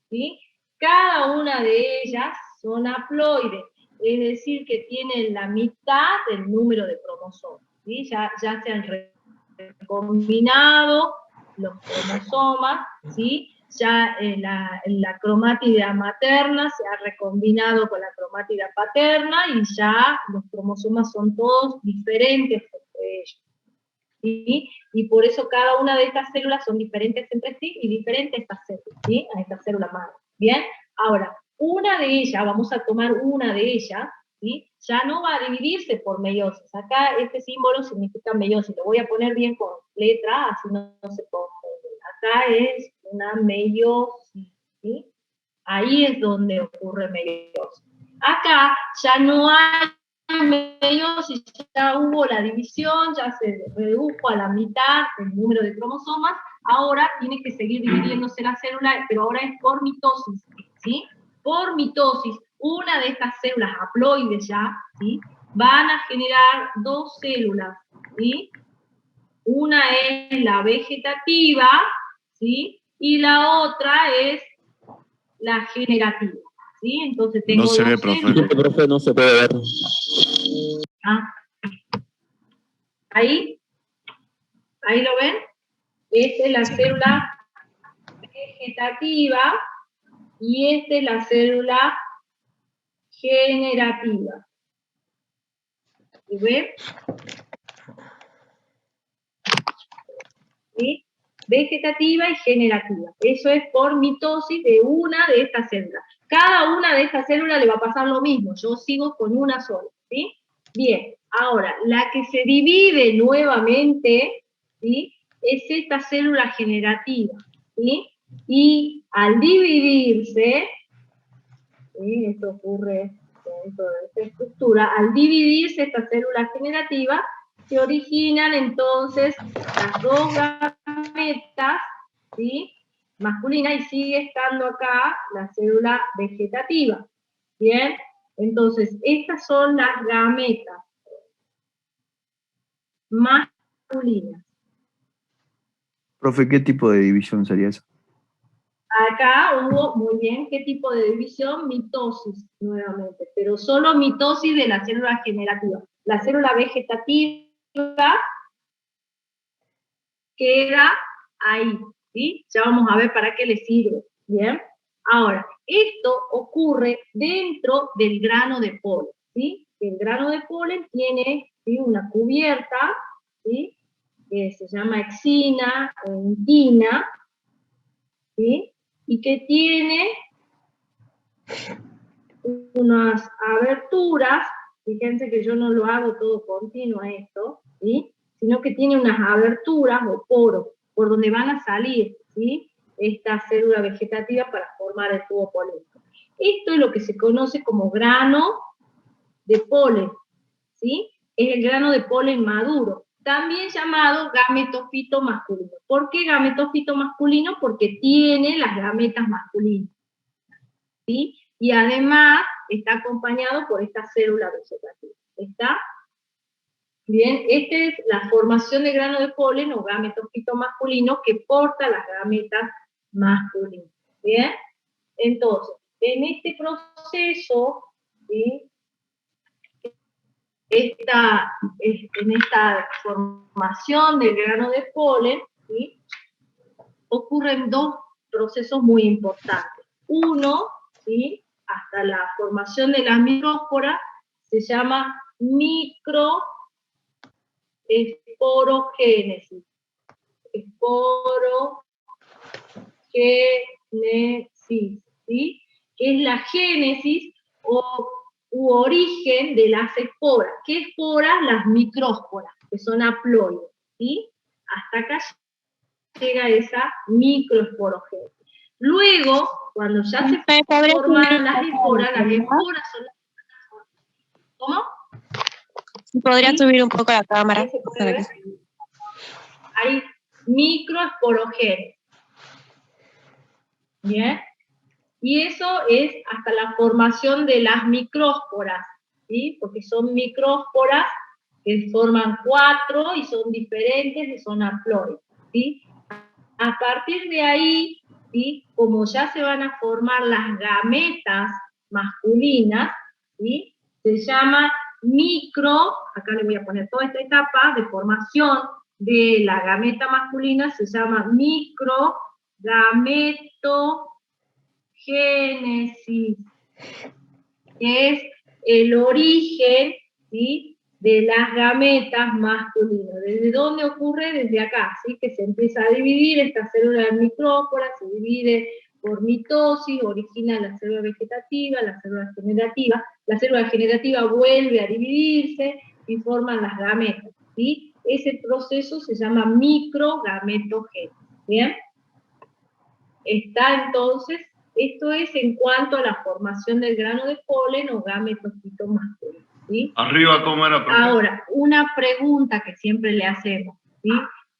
¿sí? Cada una de ellas son haploides, es decir, que tienen la mitad del número de cromosomas, ¿sí? Ya se han recombinado los cromosomas, ¿sí? Ya la cromátida materna se ha recombinado con la cromátida paterna y ya los cromosomas son todos diferentes entre ellos, ¿sí? Y por eso cada una de estas células son diferentes entre sí y diferentes estas células, ¿sí? A esta célula madre. Bien, ahora, una de ellas, vamos a tomar una de ellas, ¿sí? Ya no va a dividirse por meiosis. Acá este símbolo significa meiosis. Lo voy a poner bien con letra, así no se confunde. Acá es una meiosis, ¿sí? Ahí es donde ocurre meiosis. Acá ya no hay meiosis, ya hubo la división, ya se redujo a la mitad el número de cromosomas, ahora tiene que seguir dividiéndose la célula, pero ahora es por mitosis, ¿sí? Por mitosis, una de estas células haploides ya, ¿sí? Van a generar dos células, ¿sí? Una es la vegetativa, ¿sí? Y la otra es la generativa, ¿sí? Entonces tengo No se dos ve, profe. células. Profe, no se puede ver. Ah. Ahí lo ven. Esta es la célula vegetativa y esta es la célula generativa. ¿Sí ven? ¿Sí? Vegetativa y generativa. Eso es por mitosis de una de estas células. Cada una de estas células le va a pasar lo mismo. Yo sigo con una sola, ¿sí? Bien, ahora, la que se divide nuevamente, ¿sí? Es esta célula generativa, ¿sí? Y al dividirse, ¿sí? Esto ocurre dentro de esta estructura, al dividirse esta célula generativa, se originan entonces las dos gametas, ¿sí? Masculina, y sigue estando acá la célula vegetativa. Bien, entonces estas son las gametas masculinas. Profe, ¿qué tipo de división sería esa? Acá hubo, muy bien, ¿qué tipo de división? Mitosis, nuevamente, pero solo mitosis de la célula generativa. La célula vegetativa queda ahí, ¿sí? Ya vamos a ver para qué le sirve, ¿bien? Ahora, esto ocurre dentro del grano de polen, ¿sí? El grano de polen tiene, ¿sí?, una cubierta, ¿sí?, que se llama exina o intina, ¿sí?, y que tiene unas aberturas, fíjense que yo no lo hago todo continuo esto, ¿sí?, sino que tiene unas aberturas o poros por donde van a salir, ¿sí?, esta célula vegetativa para formar el tubo polémico. Esto es lo que se conoce como grano de polen, ¿sí? Es el grano de polen maduro, también llamado gametofito masculino. ¿Por qué gametofito masculino? Porque tiene las gametas masculinas, ¿sí? Y además está acompañado por esta célula vegetativa. ¿Está? Bien, esta es la formación de grano de polen o gametofito masculino que porta las gametas masculinas. Bien, entonces, en este proceso, ¿sí?, en esta formación del grano de polen, ¿sí?, ocurren dos procesos muy importantes. Uno, ¿sí?, hasta la formación de las micrósporas, se llama microesporogénesis. Esporogénesis, ¿sí?, que es la génesis u origen de las esporas. ¿Qué esporas? Las micrósporas, que son haploides, ¿sí? Hasta acá llega esa microesporogénesis. Luego, cuando ya se forman las esporas son las... ¿Cómo? ¿Podría ¿Sí? subir un poco la cámara? Ahí se puede ver. Hay microesporogénesis. Bien. Y eso es hasta la formación de las micrósporas, ¿sí? Porque son micrósporas que forman 4 y son diferentes y son haploides, ¿sí? A partir de ahí ¿sí? Como ya se van a formar las gametas masculinas, ¿sí? Se llama micro, acá le voy a poner toda esta etapa de formación de la gameta masculina, se llama microgametogénesis, que es el origen, ¿sí?, de las gametas masculinas. ¿Desde dónde ocurre? Desde acá, ¿sí? Que se empieza a dividir esta célula micrópora, se divide por mitosis, origina la célula vegetativa, la célula generativa vuelve a dividirse y forman las gametas, ¿sí? Ese proceso se llama microgametogénesis, ¿bien? Está entonces, esto es en cuanto a la formación del grano de polen o gametofito masculino, ¿sí? Arriba, ¿cómo era, profe? Ahora, una pregunta que siempre le hacemos, ¿sí?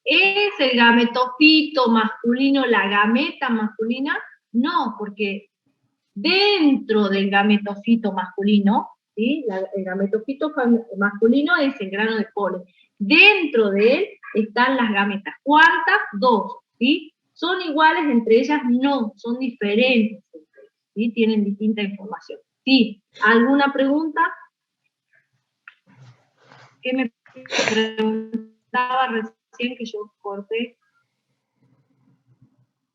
¿Es el gametofito masculino la gameta masculina? No, porque dentro del gametofito masculino, ¿sí? El gametofito masculino es el grano de polen. Dentro de él están las gametas. ¿Cuántas? 2, ¿sí? ¿Son iguales entre ellas? No, son diferentes, ¿sí? Tienen distinta información. ¿Sí? ¿Alguna pregunta? ¿Qué me preguntaba recién que yo corté?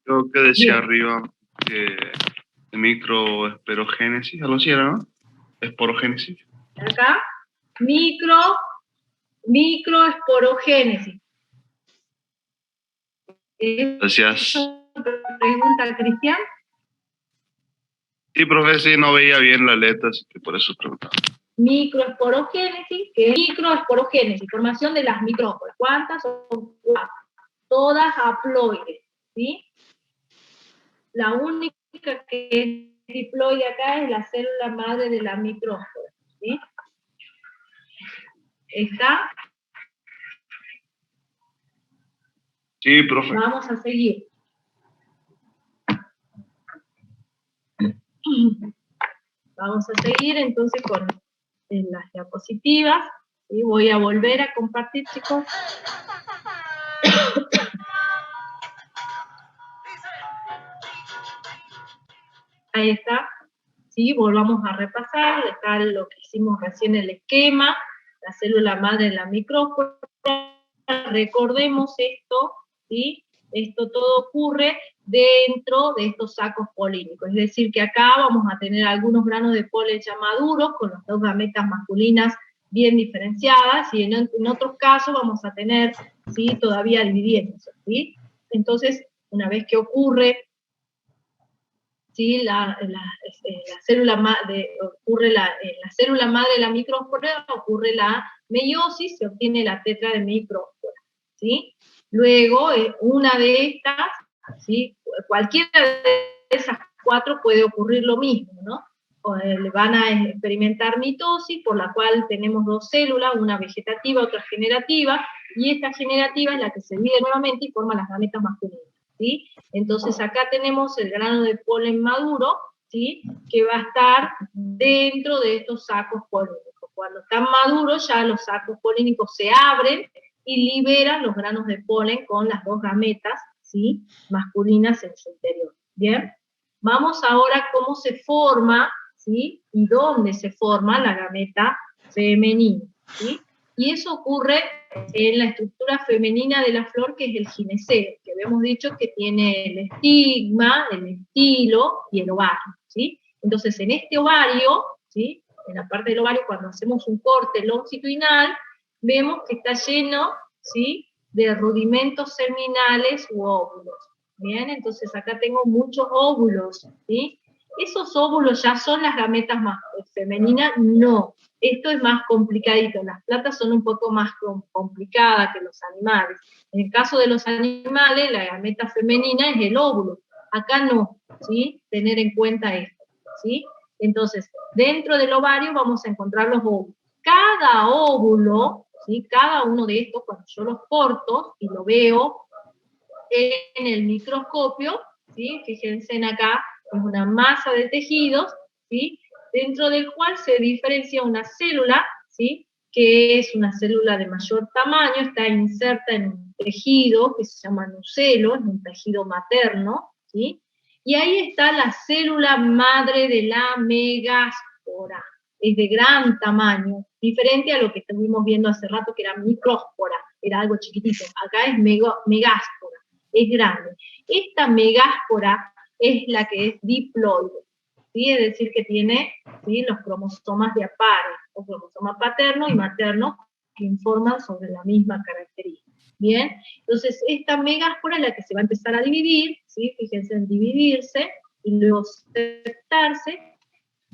Creo que decía Bien. arriba que el microesporogénesis, algo así era, ¿no? Esporogénesis. Acá, microesporogénesis. Gracias. Pregunta Cristian. Sí, profe, sí, no veía bien la letra, así que por eso preguntaba. Microesporogénesis, que es microesporogénesis, formación de las micróporas. ¿Cuántas son? 4. Todas haploides, ¿sí? La única que es diploide acá es la célula madre de la micrópora, ¿sí? ¿Está? Sí, profe. Vamos a seguir. Vamos a seguir entonces con las diapositivas. ¿Sí? Voy a volver a compartir, chicos. Ahí está. ¿Sí? Volvamos a repasar. Está lo que hicimos recién, el esquema, la célula madre de la micrópora. Recordemos esto, ¿sí? Esto todo ocurre dentro de estos sacos polínicos, es decir, que acá vamos a tener algunos granos de polen ya maduros, con las 2 gametas masculinas bien diferenciadas, y en otros casos vamos a tener, ¿sí?, todavía dividiéndose, ¿sí? Entonces, una vez que ocurre, ¿sí?, la célula madre de la micróspora, ocurre la meiosis, se obtiene la tetra de micróspora, ¿sí? Luego, una de estas, ¿sí?, cualquiera de esas 4 puede ocurrir lo mismo, ¿no? Van a experimentar mitosis, por la cual tenemos 2 células, una vegetativa, otra generativa, y esta generativa es la que se divide nuevamente y forma las gametas masculinas, ¿sí? Entonces acá tenemos el grano de polen maduro, ¿sí?, que va a estar dentro de estos sacos polínicos. Cuando están maduros ya los sacos polínicos se abren y liberan los granos de polen con las 2 gametas, ¿sí?, masculinas en su interior. ¿Bien? Vamos ahora a cómo se forma, ¿sí?, y dónde se forma la gameta femenina, ¿sí? Y eso ocurre en la estructura femenina de la flor, que es el gineceo, que habíamos dicho que tiene el estigma, el estilo y el ovario, ¿sí? Entonces, en este ovario, ¿sí?, en la parte del ovario, cuando hacemos un corte longitudinal, vemos que está lleno, ¿sí?, de rudimentos seminales u óvulos. Bien, entonces acá tengo muchos óvulos, ¿sí? ¿Esos óvulos ya son las gametas más femeninas? No, esto es más complicadito, las plantas son un poco más complicadas que los animales. En el caso de los animales, la gameta femenina es el óvulo, acá no, ¿sí? Tener en cuenta esto, ¿sí? Entonces, dentro del ovario vamos a encontrar los óvulos. Cada óvulo, ¿sí?, cada uno de estos, cuando yo los corto y lo veo en el microscopio, ¿sí?, fíjense en acá, es una masa de tejidos, ¿sí?, dentro del cual se diferencia una célula, ¿sí?, que es una célula de mayor tamaño, está inserta en un tejido que se llama nucelo, es un tejido materno, ¿sí? Y ahí está la célula madre de la megáspora. Es de gran tamaño, diferente a lo que estuvimos viendo hace rato, que era micróspora, era algo chiquitito. Acá es megáspora, es grande. Esta megáspora es la que es diploide, ¿sí? Es decir, que tiene, ¿sí?, los cromosomas de pares, o cromosoma paterno y materno, que informan sobre la misma característica. Bien, entonces esta megáspora es la que se va a empezar a dividir, ¿sí? Fíjense en dividirse y luego septarse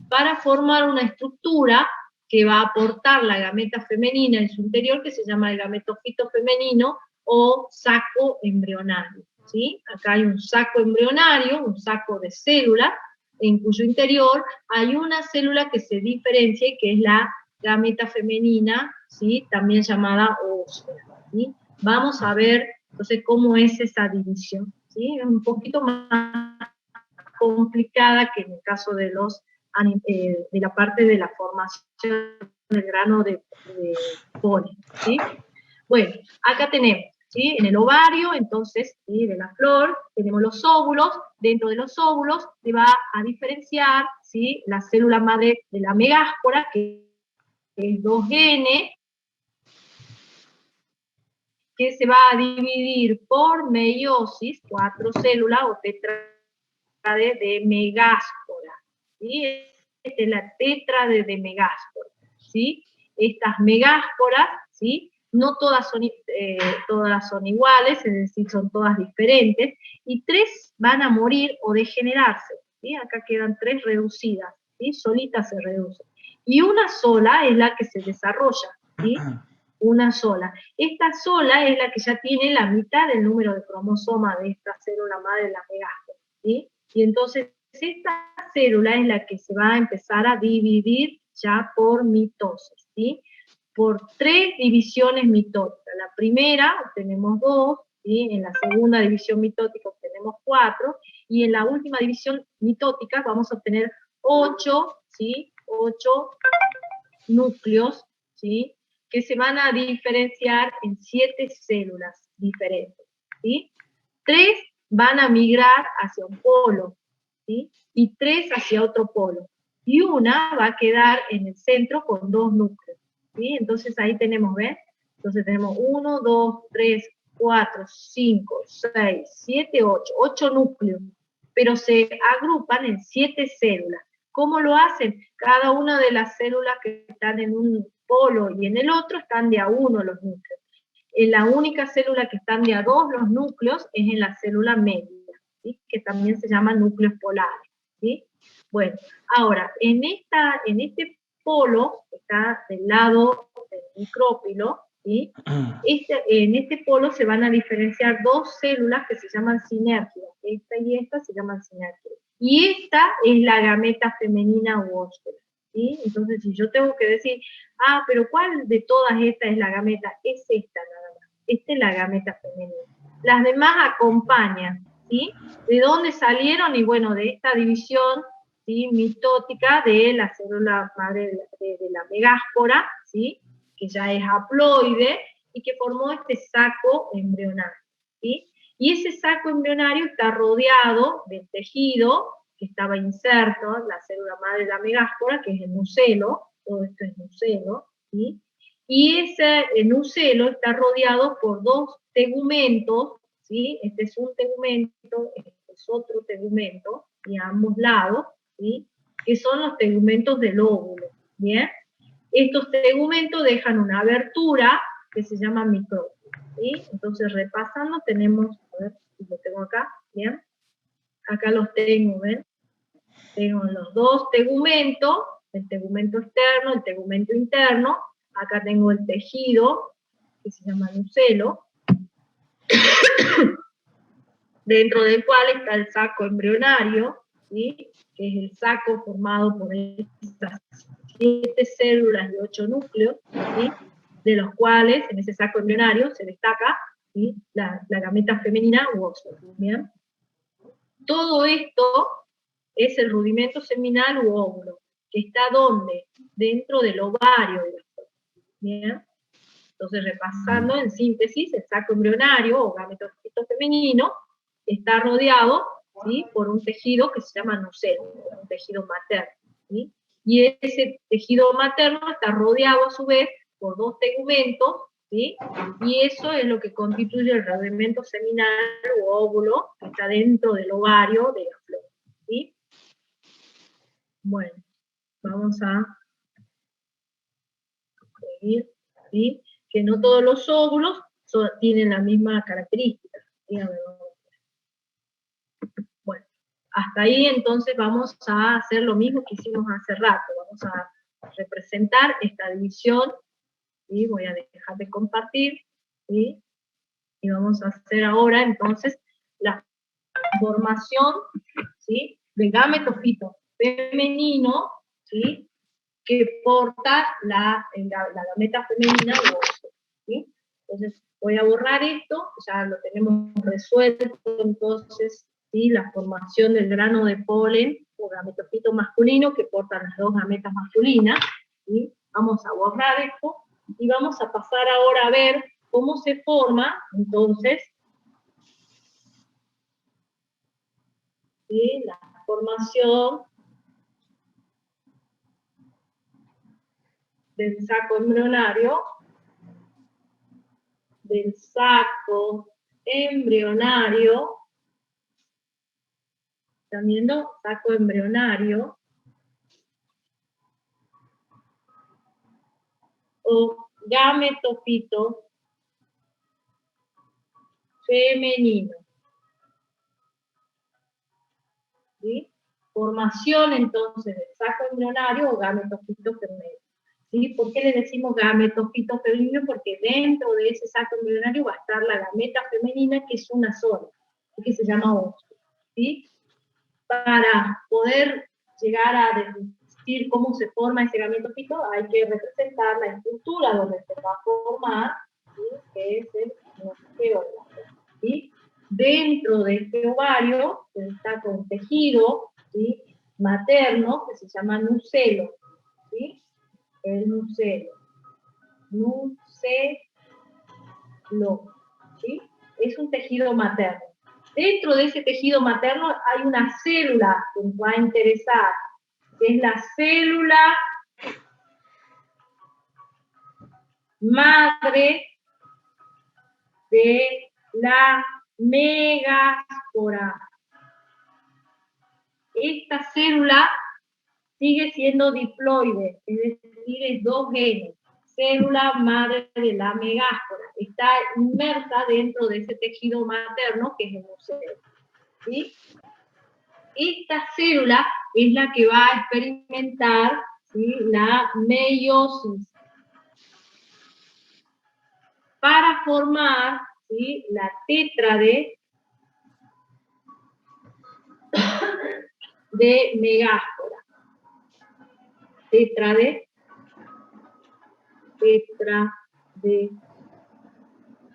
para formar una estructura que va a aportar la gameta femenina en su interior, que se llama el gametofito femenino o saco embrionario, ¿sí? Acá hay un saco embrionario, un saco de células, en cuyo interior hay una célula que se diferencia, que es la gameta femenina, ¿sí?, también llamada ósfera, ¿sí? Vamos a ver entonces cómo es esa división, ¿sí? Es un poquito más complicada que en el caso de de la parte de la formación del grano de polen, ¿sí? Bueno, acá tenemos, ¿sí?, en el ovario, entonces, ¿sí?, de la flor, tenemos los óvulos. Dentro de los óvulos se va a diferenciar, ¿sí?, la célula madre de la megáspora, que es 2N, que se va a dividir por meiosis, 4 células o tetrade de megáspora, ¿sí? Esta es la tetrade de megáspora, ¿sí? Estas megásporas, ¿sí?, no todas son iguales, es decir, son todas diferentes, y 3 van a morir o degenerarse, ¿sí? Acá quedan 3 reducidas, ¿sí? Solitas se reducen. Y una sola es la que se desarrolla, ¿sí? Una sola. Esta sola es la que ya tiene la mitad del número de cromosomas de esta célula madre de la megáspora, ¿sí? Y entonces esta célula es la que se va a empezar a dividir ya por mitosis, ¿sí? Por 3 divisiones mitóticas. La primera obtenemos 2, ¿sí? En la segunda división mitótica obtenemos 4, y en la última división mitótica vamos a obtener 8, ¿sí? 8 núcleos, ¿sí?, que se van a diferenciar en 7 células diferentes, ¿sí? 3 van a migrar hacia un polo, ¿sí?, y 3 hacia otro polo, y una va a quedar en el centro con 2 núcleos, ¿sí? Entonces ahí tenemos, ¿ven? Entonces tenemos 1, 2, 3, 4, 5, 6, 7, 8 núcleos, pero se agrupan en 7 células. ¿Cómo lo hacen? Cada una de las células que están en un polo y en el otro están de a 1 los núcleos. En la única célula que están de a 2 los núcleos es en la célula media, ¿sí?, que también se llama núcleos polares, ¿sí? Bueno, ahora, en este polo, que está del lado del micrópilo, ¿sí?, en este polo se van a diferenciar 2 células que se llaman sinérgidas. Esta y esta se llaman sinérgidas. Y esta es la gameta femenina u ósfera, ¿sí? Entonces, si yo tengo que decir, pero ¿cuál de todas estas es la gameta? Es esta nada más. Esta es la gameta femenina. Las demás acompañan, ¿sí? ¿De dónde salieron? Y bueno, de esta división, ¿sí?, mitótica de la célula madre de la megáspora, ¿sí?, que ya es haploide, y que formó este saco embrionario, ¿sí? Y ese saco embrionario está rodeado del tejido que estaba inserto en la célula madre de la megáspora, que es el nucelo, todo esto es nucelo, ¿sí? Y ese nucelo está rodeado por 2 tegumentos, ¿sí? Este es un tegumento, este es otro tegumento, y a ambos lados, ¿sí?, que son los tegumentos del óvulo, ¿bien? Estos tegumentos dejan una abertura que se llama micrópilo, ¿sí? Entonces, repasando, tenemos, a ver si lo tengo acá, ¿bien? Acá los tengo, ¿ven? Tengo los 2 tegumentos, el tegumento externo, el tegumento interno. Acá tengo el tejido, que se llama nucelo, dentro del cual está el saco embrionario, ¿sí?, que es el saco formado por estas 7 células y 8 núcleos, ¿sí?, de los cuales en ese saco embrionario se destaca, ¿sí?, la gameta femenina u ósfera, ¿bien? Todo esto es el rudimento seminal u óvulo, que está ¿dónde? Dentro del ovario de la flor, ¿bien? Entonces, repasando en síntesis, el saco embrionario o gametofito femenino está rodeado ¿sí? Por un tejido que se llama nucelo, un tejido materno, ¿sí? Y ese tejido materno está rodeado a su vez por dos tegumentos, ¿sí? Y eso es lo que constituye el rodamento seminal o óvulo que está dentro del ovario de la flor, ¿sí? Bueno, vamos a seguir, ¿sí? Que no todos los óvulos tienen la misma característica. Dígame, bueno, hasta ahí entonces vamos a hacer lo mismo que hicimos hace rato. Vamos a representar esta división, ¿sí? Voy a dejar de compartir, ¿sí? Y vamos a hacer ahora entonces la formación, ¿sí? De gametofito femenino, ¿sí? Que porta la gameta femenina, ¿sí? Entonces voy a borrar esto, ya lo tenemos resuelto, entonces, ¿sí? La formación del grano de polen o gametofito masculino que porta las dos gametas masculinas, ¿sí? Vamos a borrar esto y vamos a pasar ahora a ver cómo se forma, entonces, ¿sí? La formación del saco embrionario, ¿están viendo? Saco embrionario, o gametofito femenino, ¿sí? Formación entonces del saco embrionario o gametofito femenino, ¿sí? ¿Por qué le decimos gametofito femenino? Porque dentro de ese saco embrionario va a estar la gameta femenina, que es una sola, que se llama óvulo, ¿sí? Para poder llegar a decir cómo se forma ese gametofito, hay que representar la estructura donde se va a formar, ¿sí? Que es el núcleo, ¿sí? Dentro de este ovario está con tejido, ¿sí? Materno, que se llama nucelo, ¿sí? El nucelo, ¿sí? Es un tejido materno. Dentro de ese tejido materno hay una célula que nos va a interesar, que es la célula madre de la megáspora. Esta célula sigue siendo diploide, es decir, es dos genes. Célula madre de la megáspora. Está inmersa dentro de ese tejido materno que es el nucelo, ¿sí? Esta célula es la que va a experimentar, ¿sí? La meiosis para formar, ¿sí? La tétrade de megáspora. Tétrade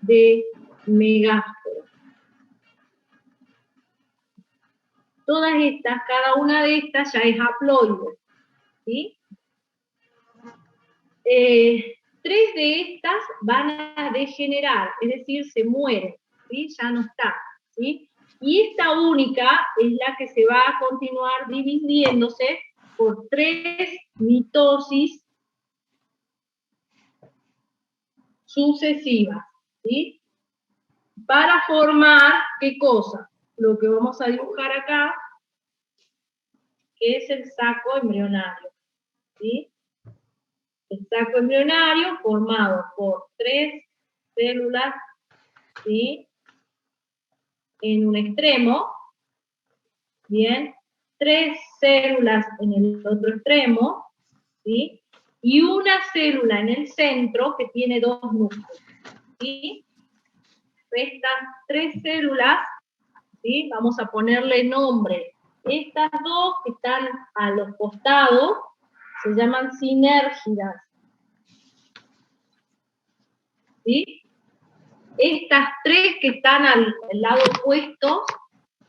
de megáspora. Todas estas, cada una de estas ya es haploide, ¿sí? 3 de estas van a degenerar, es decir, se mueren, ¿sí? Ya no está, ¿sí? Y esta única es la que se va a continuar dividiéndose por 3 mitosis sucesivas, ¿sí? Para formar, ¿qué cosa? Lo que vamos a dibujar acá, que es el saco embrionario, ¿sí? El saco embrionario formado por 3 células, ¿sí? En un extremo, bien, 3 células en el otro extremo, ¿sí? Y una célula en el centro que tiene 2 núcleos, ¿sí? Estas 3 células, ¿sí? Vamos a ponerle nombre. Estas 2 que están a los costados se llaman sinérgidas, ¿sí? Estas 3 que están al lado opuesto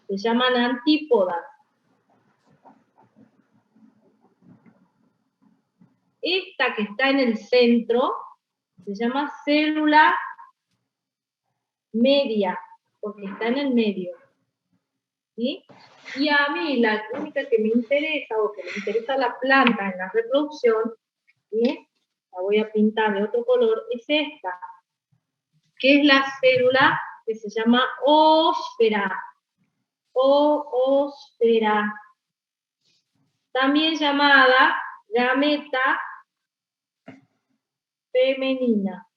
se llaman antípodas. Esta que está en el centro se llama célula media, porque está en el medio. ¿sí? Y a mí la única que me interesa, o que me interesa la planta en la reproducción, ¿sí? La voy a pintar de otro color, es esta, que es la célula que se llama ósfera, ósfera, también llamada gameta femenina,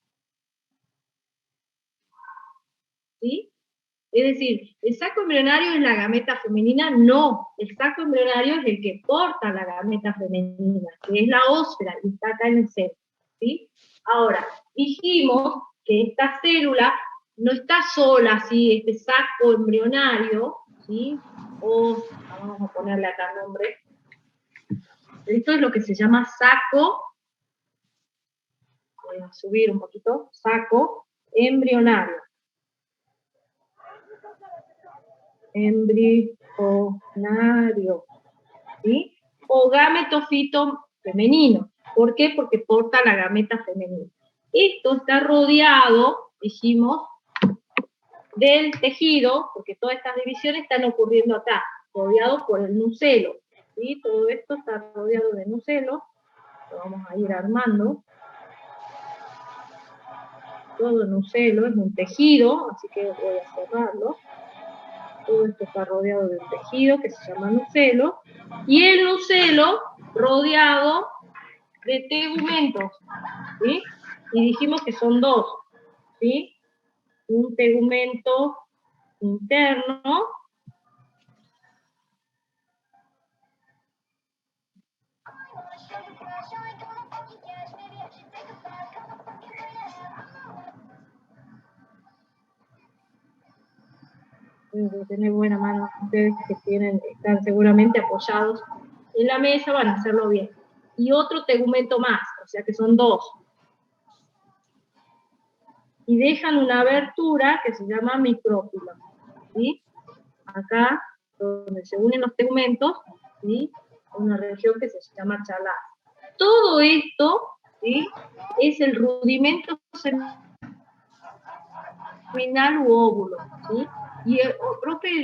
¿sí? Es decir, ¿el saco embrionario es la gameta femenina? No, el saco embrionario es el que porta la gameta femenina, que es la ósfera, y está acá en el centro, ¿sí? Ahora, dijimos que esta célula no está sola, ¿sí? Este saco embrionario, ¿sí? O, vamos a ponerle acá el nombre, esto es lo que se llama saco, voy a subir un poquito, saco embrionario. Embrionario, ¿sí? O gametofito femenino. ¿Por qué? Porque porta la gameta femenina. Esto está rodeado, dijimos, del tejido, porque todas estas divisiones están ocurriendo acá, rodeado por el nucelo, ¿sí? Todo esto está rodeado de nucelo, lo vamos a ir armando. Todo nucelo es un tejido, así que voy a cerrarlo. Todo esto está rodeado de un tejido que se llama nucelo, y el nucelo rodeado de tegumentos, ¿sí? Y dijimos que son dos, ¿sí? Un tegumento interno, tienen que tener buena mano ustedes que están seguramente apoyados en la mesa, van a hacerlo bien. Y otro tegumento más, o sea que son dos. Y dejan una abertura que se llama micrófilo, ¿sí? Acá, donde se unen los tegumentos, ¿sí? Una región que se llama chalá. Todo esto, ¿sí? Es el rudimento seminal u óvulo, ¿sí? Y el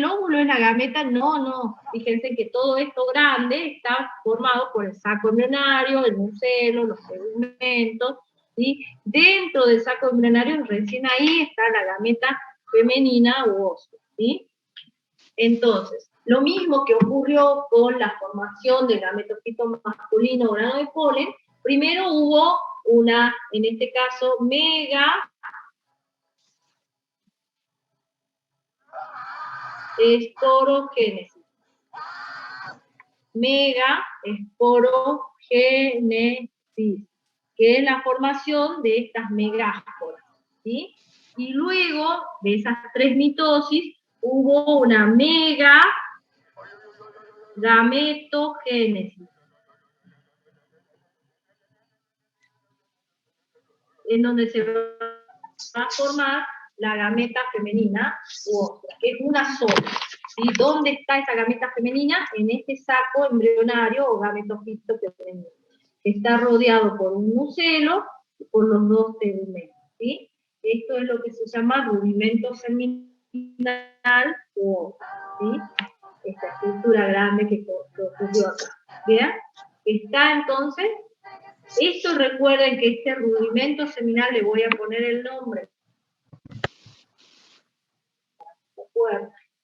óvulo es la gameta, no. Fíjense que todo esto grande está formado por el saco embrionario, el nucelo, los tegumentos, ¿sí? Dentro del saco embrionario, recién ahí está la gameta femenina u óvulo, ¿sí? Entonces, lo mismo que ocurrió con la formación del gametofito masculino o grano de polen, primero hubo una, en este caso, esporogénesis. Esporogénesis, que es la formación de estas megásporas, ¿sí? Y luego de esas tres mitosis hubo una gametogénesis, en donde se va a formar la gameta femenina u ósfera, que es una sola. ¿Sí? ¿Dónde está esa gameta femenina? En este saco embrionario o gametofito femenino, que está rodeado por un nucelo y por los dos tegumentos, ¿sí? Esto es lo que se llama rudimento seminal u ósfera, ¿sí? Esta estructura grande que ocurrió acá. ¿Bien? Está entonces, esto recuerden que este rudimento seminal, le voy a poner el nombre.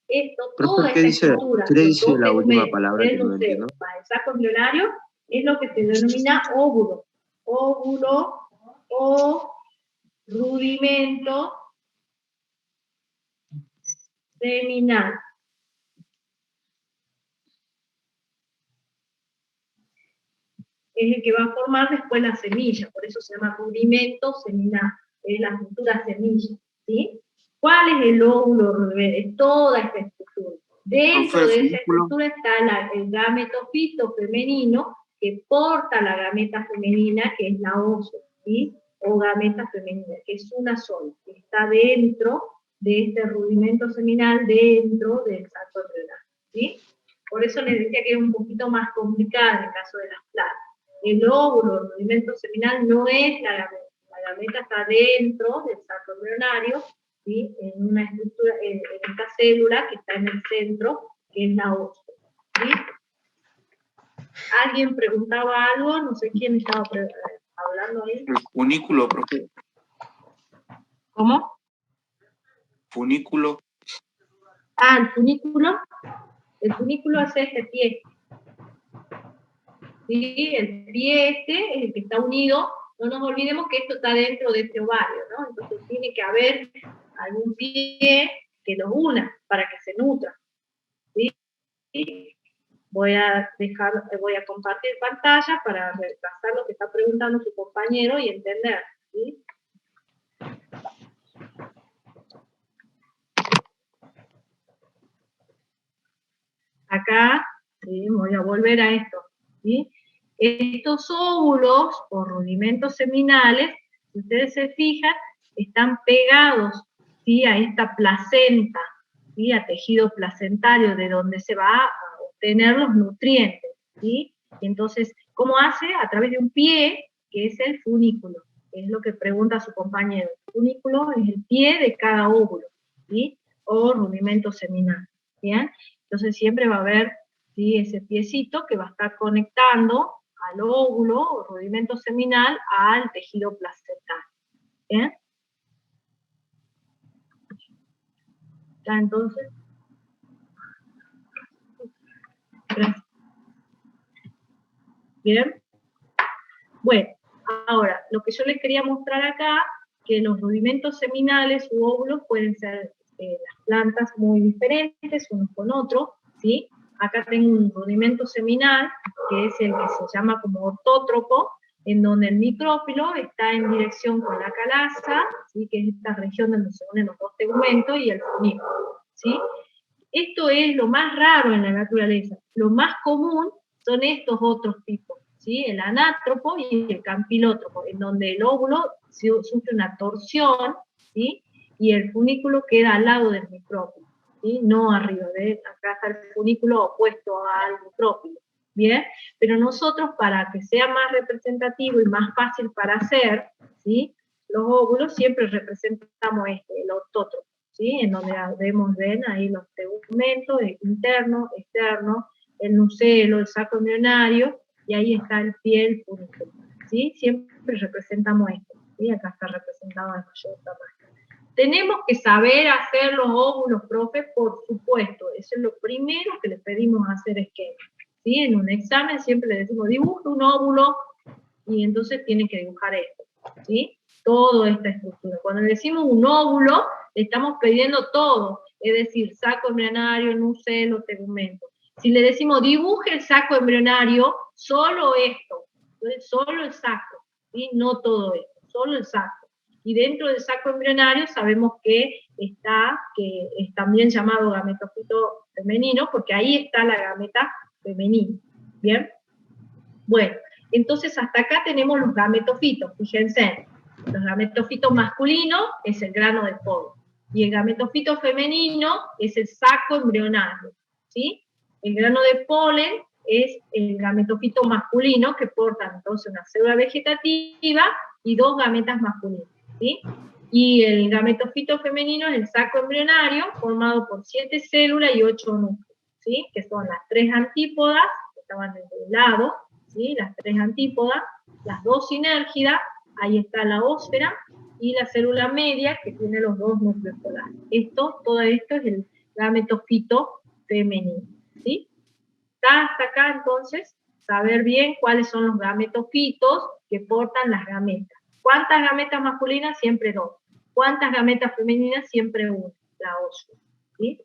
Esto, toda esta estructura, ¿qué dice la última palabra que no entiendo? El saco embrionario es lo que se denomina óvulo. Óvulo o rudimento seminal. Es el que va a formar después la semilla, por eso se llama rudimento seminal, es la futura semilla, ¿sí? ¿Cuál es el óvulo? Es toda esta estructura. Dentro de esa estructura está el gametofito femenino, que porta la gameta femenina, que es la ósfera, ¿sí? O gameta femenina, que es una sola, que está dentro de este rudimento seminal, dentro del saco embrionario, ¿sí? Por eso les decía que es un poquito más complicada en el caso de las plantas. El óvulo, el rudimento seminal, no es la gameta. La gameta está dentro del saco embrionario, ¿sí? En una estructura, en esta célula que está en el centro que es la ósfera, ¿sí? ¿Alguien preguntaba algo? No sé quién estaba hablando ahí. El funículo, profe. ¿Cómo? Funículo. Ah, el funículo. El funículo es este pie. ¿Sí? El pie este es el que está unido. No nos olvidemos que esto está dentro de este ovario, ¿no? Entonces tiene que haber algún pie que los una para que se nutra. ¿Sí? Voy a compartir pantalla para repasar lo que está preguntando su compañero y entender. ¿Sí? Acá, ¿sí? Voy a volver a esto, ¿sí? Estos óvulos o rudimentos seminales, si ustedes se fijan, están pegados, ¿sí? A esta placenta, ¿sí? A tejido placentario, de donde se va a obtener los nutrientes, ¿sí? Entonces, ¿cómo hace? A través de un pie, que es el funículo, que es lo que pregunta su compañero. El funículo es el pie de cada óvulo, ¿sí? O rudimento seminal, ¿bien? Entonces siempre va a haber, ¿sí? Ese piecito que va a estar conectando al óvulo o rudimento seminal al tejido placental. ¿Bien? Ya entonces. Gracias. Bien. Bueno, ahora, lo que yo les quería mostrar acá, que los rudimentos seminales u óvulos pueden ser las plantas muy diferentes unos con otros, ¿sí? Acá tengo un rudimento seminal, que es el que se llama como ortótropo, en donde el micrófilo está en dirección con la calaza, ¿sí? Que es esta región donde se unen los dos tegumentos, y el funículo, ¿sí? Esto es lo más raro en la naturaleza. Lo más común son estos otros tipos, ¿sí? El anátropo y el campilótropo, en donde el óvulo sufre una torsión, ¿sí? Y el funículo queda al lado del micrófilo, ¿sí? No arriba, acá está el funículo opuesto al micrófilo, ¿bien? Pero nosotros, para que sea más representativo y más fácil para hacer, ¿sí? Los óvulos siempre representamos el ortótropo, ¿sí? En donde vemos, ven ahí los tegumentos, interno, externo, el nucelo, el saco embrionario, y ahí está el pie, el funículo, ¿sí? Siempre representamos esto, ¿sí? Acá está representado en mayor tamaño. Tenemos que saber hacer los óvulos, profe, por supuesto. Eso es lo primero que les pedimos hacer esquema, ¿sí? En un examen siempre le decimos, dibuja un óvulo, y entonces tienen que dibujar esto, ¿sí? Toda esta estructura. Cuando decimos un óvulo, le estamos pidiendo todo, es decir, saco embrionario, nucelo, tegumento. Si le decimos dibuje el saco embrionario, solo esto, entonces solo el saco, ¿sí? No todo esto, solo el saco. Y dentro del saco embrionario sabemos que es también llamado gametofito femenino, porque ahí está la gameta femenina, ¿bien? Bueno, entonces hasta acá tenemos los gametofitos, fíjense. Los gametofitos masculinos es el grano de polen, y el gametofito femenino es el saco embrionario, ¿sí? El grano de polen es el gametofito masculino, que porta entonces una célula vegetativa y dos gametas masculinas, ¿sí? Y el gametofito femenino es el saco embrionario, formado por 7 células y 8 núcleos, ¿sí? Que son las 3 antípodas, que estaban desde el lado, ¿sí? Las 3 antípodas, las 2 sinérgidas, ahí está la ósfera, y la célula media, que tiene los 2 núcleos polares. Todo esto es el gametofito femenino, ¿sí? Está hasta acá, entonces, saber bien cuáles son los gametofitos que portan las gametas. ¿Cuántas gametas masculinas? Siempre 2. ¿Cuántas gametas femeninas? Siempre 1, la ósfera, ¿sí?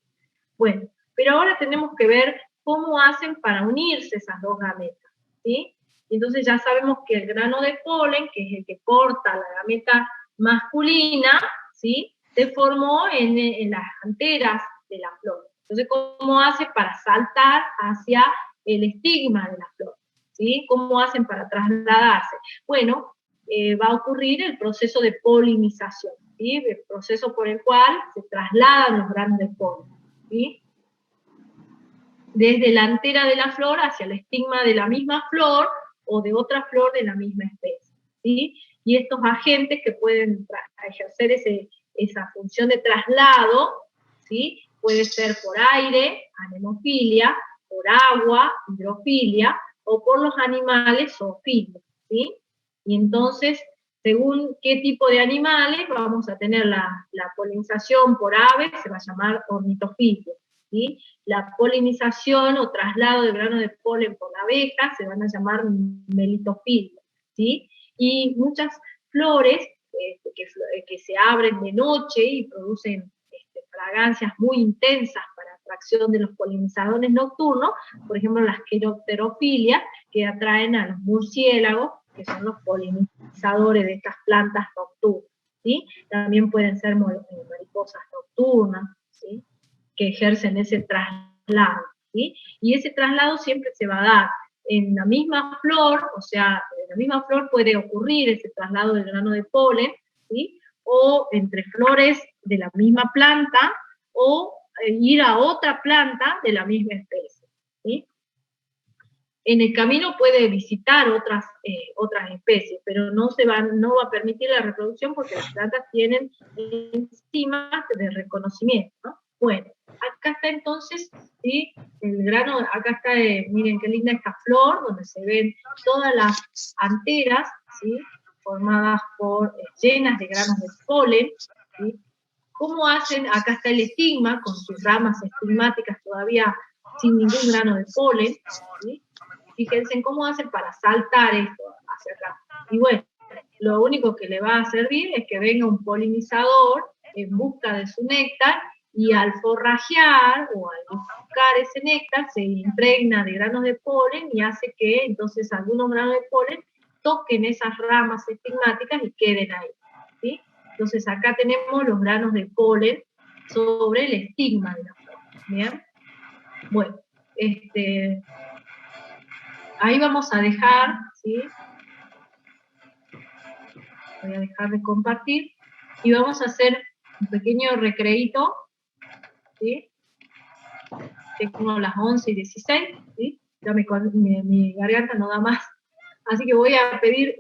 Bueno, pero ahora tenemos que ver cómo hacen para unirse esas 2 gametas, ¿sí? Entonces ya sabemos que el grano de polen, que es el que porta la gameta masculina, ¿sí? Se formó en las anteras de la flor. Entonces, ¿cómo hace para saltar hacia el estigma de la flor? ¿Sí? ¿Cómo hacen para trasladarse? Bueno, va a ocurrir el proceso de polinización, ¿sí? El proceso por el cual se trasladan los granos de polen, ¿sí? Desde la antera de la flor hacia el estigma de la misma flor o de otra flor de la misma especie, ¿sí? Y estos agentes que pueden ejercer esa función de traslado, ¿sí? puede ser por aire, anemofilia, por agua, hidrofilia, o por los animales, zoofilia, ¿sí? Y entonces, según qué tipo de animales, vamos a tener la polinización por aves, se va a llamar ornitofilia, ¿sí? La polinización o traslado de grano de polen por la abeja se van a llamar melitofilia, ¿sí? Y muchas flores que se abren de noche y producen fragancias muy intensas para atracción de los polinizadores nocturnos, por ejemplo las queropterofilias, que atraen a los murciélagos, que son los polinizadores de estas plantas nocturnas, ¿sí? También pueden ser mariposas nocturnas, ¿sí? Que ejercen ese traslado, ¿sí? Y ese traslado siempre se va a dar en la misma flor, o sea, en la misma flor puede ocurrir ese traslado del grano de polen, ¿sí? O entre flores de la misma planta, o ir a otra planta de la misma especie, ¿sí? En el camino puede visitar otras especies, pero no va a permitir la reproducción porque las plantas tienen enzimas de reconocimiento, ¿no? Bueno, acá está entonces, ¿sí? El grano, acá está, miren qué linda esta flor, donde se ven todas las anteras, ¿sí? Formadas por, llenas de granos de polen, ¿sí? ¿Cómo hacen? Acá está el estigma, con sus ramas estigmáticas todavía sin ningún grano de polen, ¿sí? Fíjense en cómo hacen para saltar esto hacia acá. Y bueno, lo único que le va a servir es que venga un polinizador en busca de su néctar, y al forrajear o al buscar ese néctar se impregna de granos de polen y hace que entonces algunos granos de polen toquen esas ramas estigmáticas y queden ahí, ¿sí? Entonces acá tenemos los granos de polen sobre el estigma de la flor, ¿bien? Bueno, ahí vamos a dejar, ¿sí? Voy a dejar de compartir, y vamos a hacer un pequeño recreíto, ¿sí? Tengo las 11:16, ¿sí? Ya mi garganta no da más. Así que voy a pedir,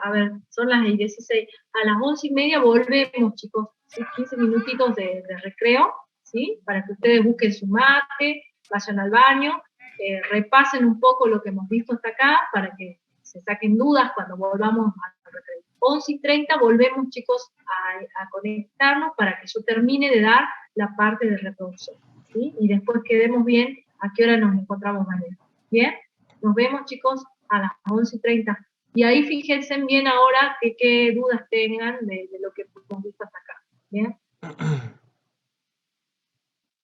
a ver, son las 16. A las 11:30 volvemos, chicos, ¿sí? 15 minutitos de recreo, ¿sí? Para que ustedes busquen su mate, vayan al baño, repasen un poco lo que hemos visto hasta acá, para que se saquen dudas cuando volvamos al recreo. 11:30 volvemos, chicos, a conectarnos para que yo termine de dar la parte de reproducción, ¿sí? Y después quedemos bien a qué hora nos encontramos mañana. ¿Bien? Nos vemos, chicos, a las 11:30. Y ahí fíjense bien ahora qué dudas tengan de lo que hemos visto hasta acá. ¿Bien?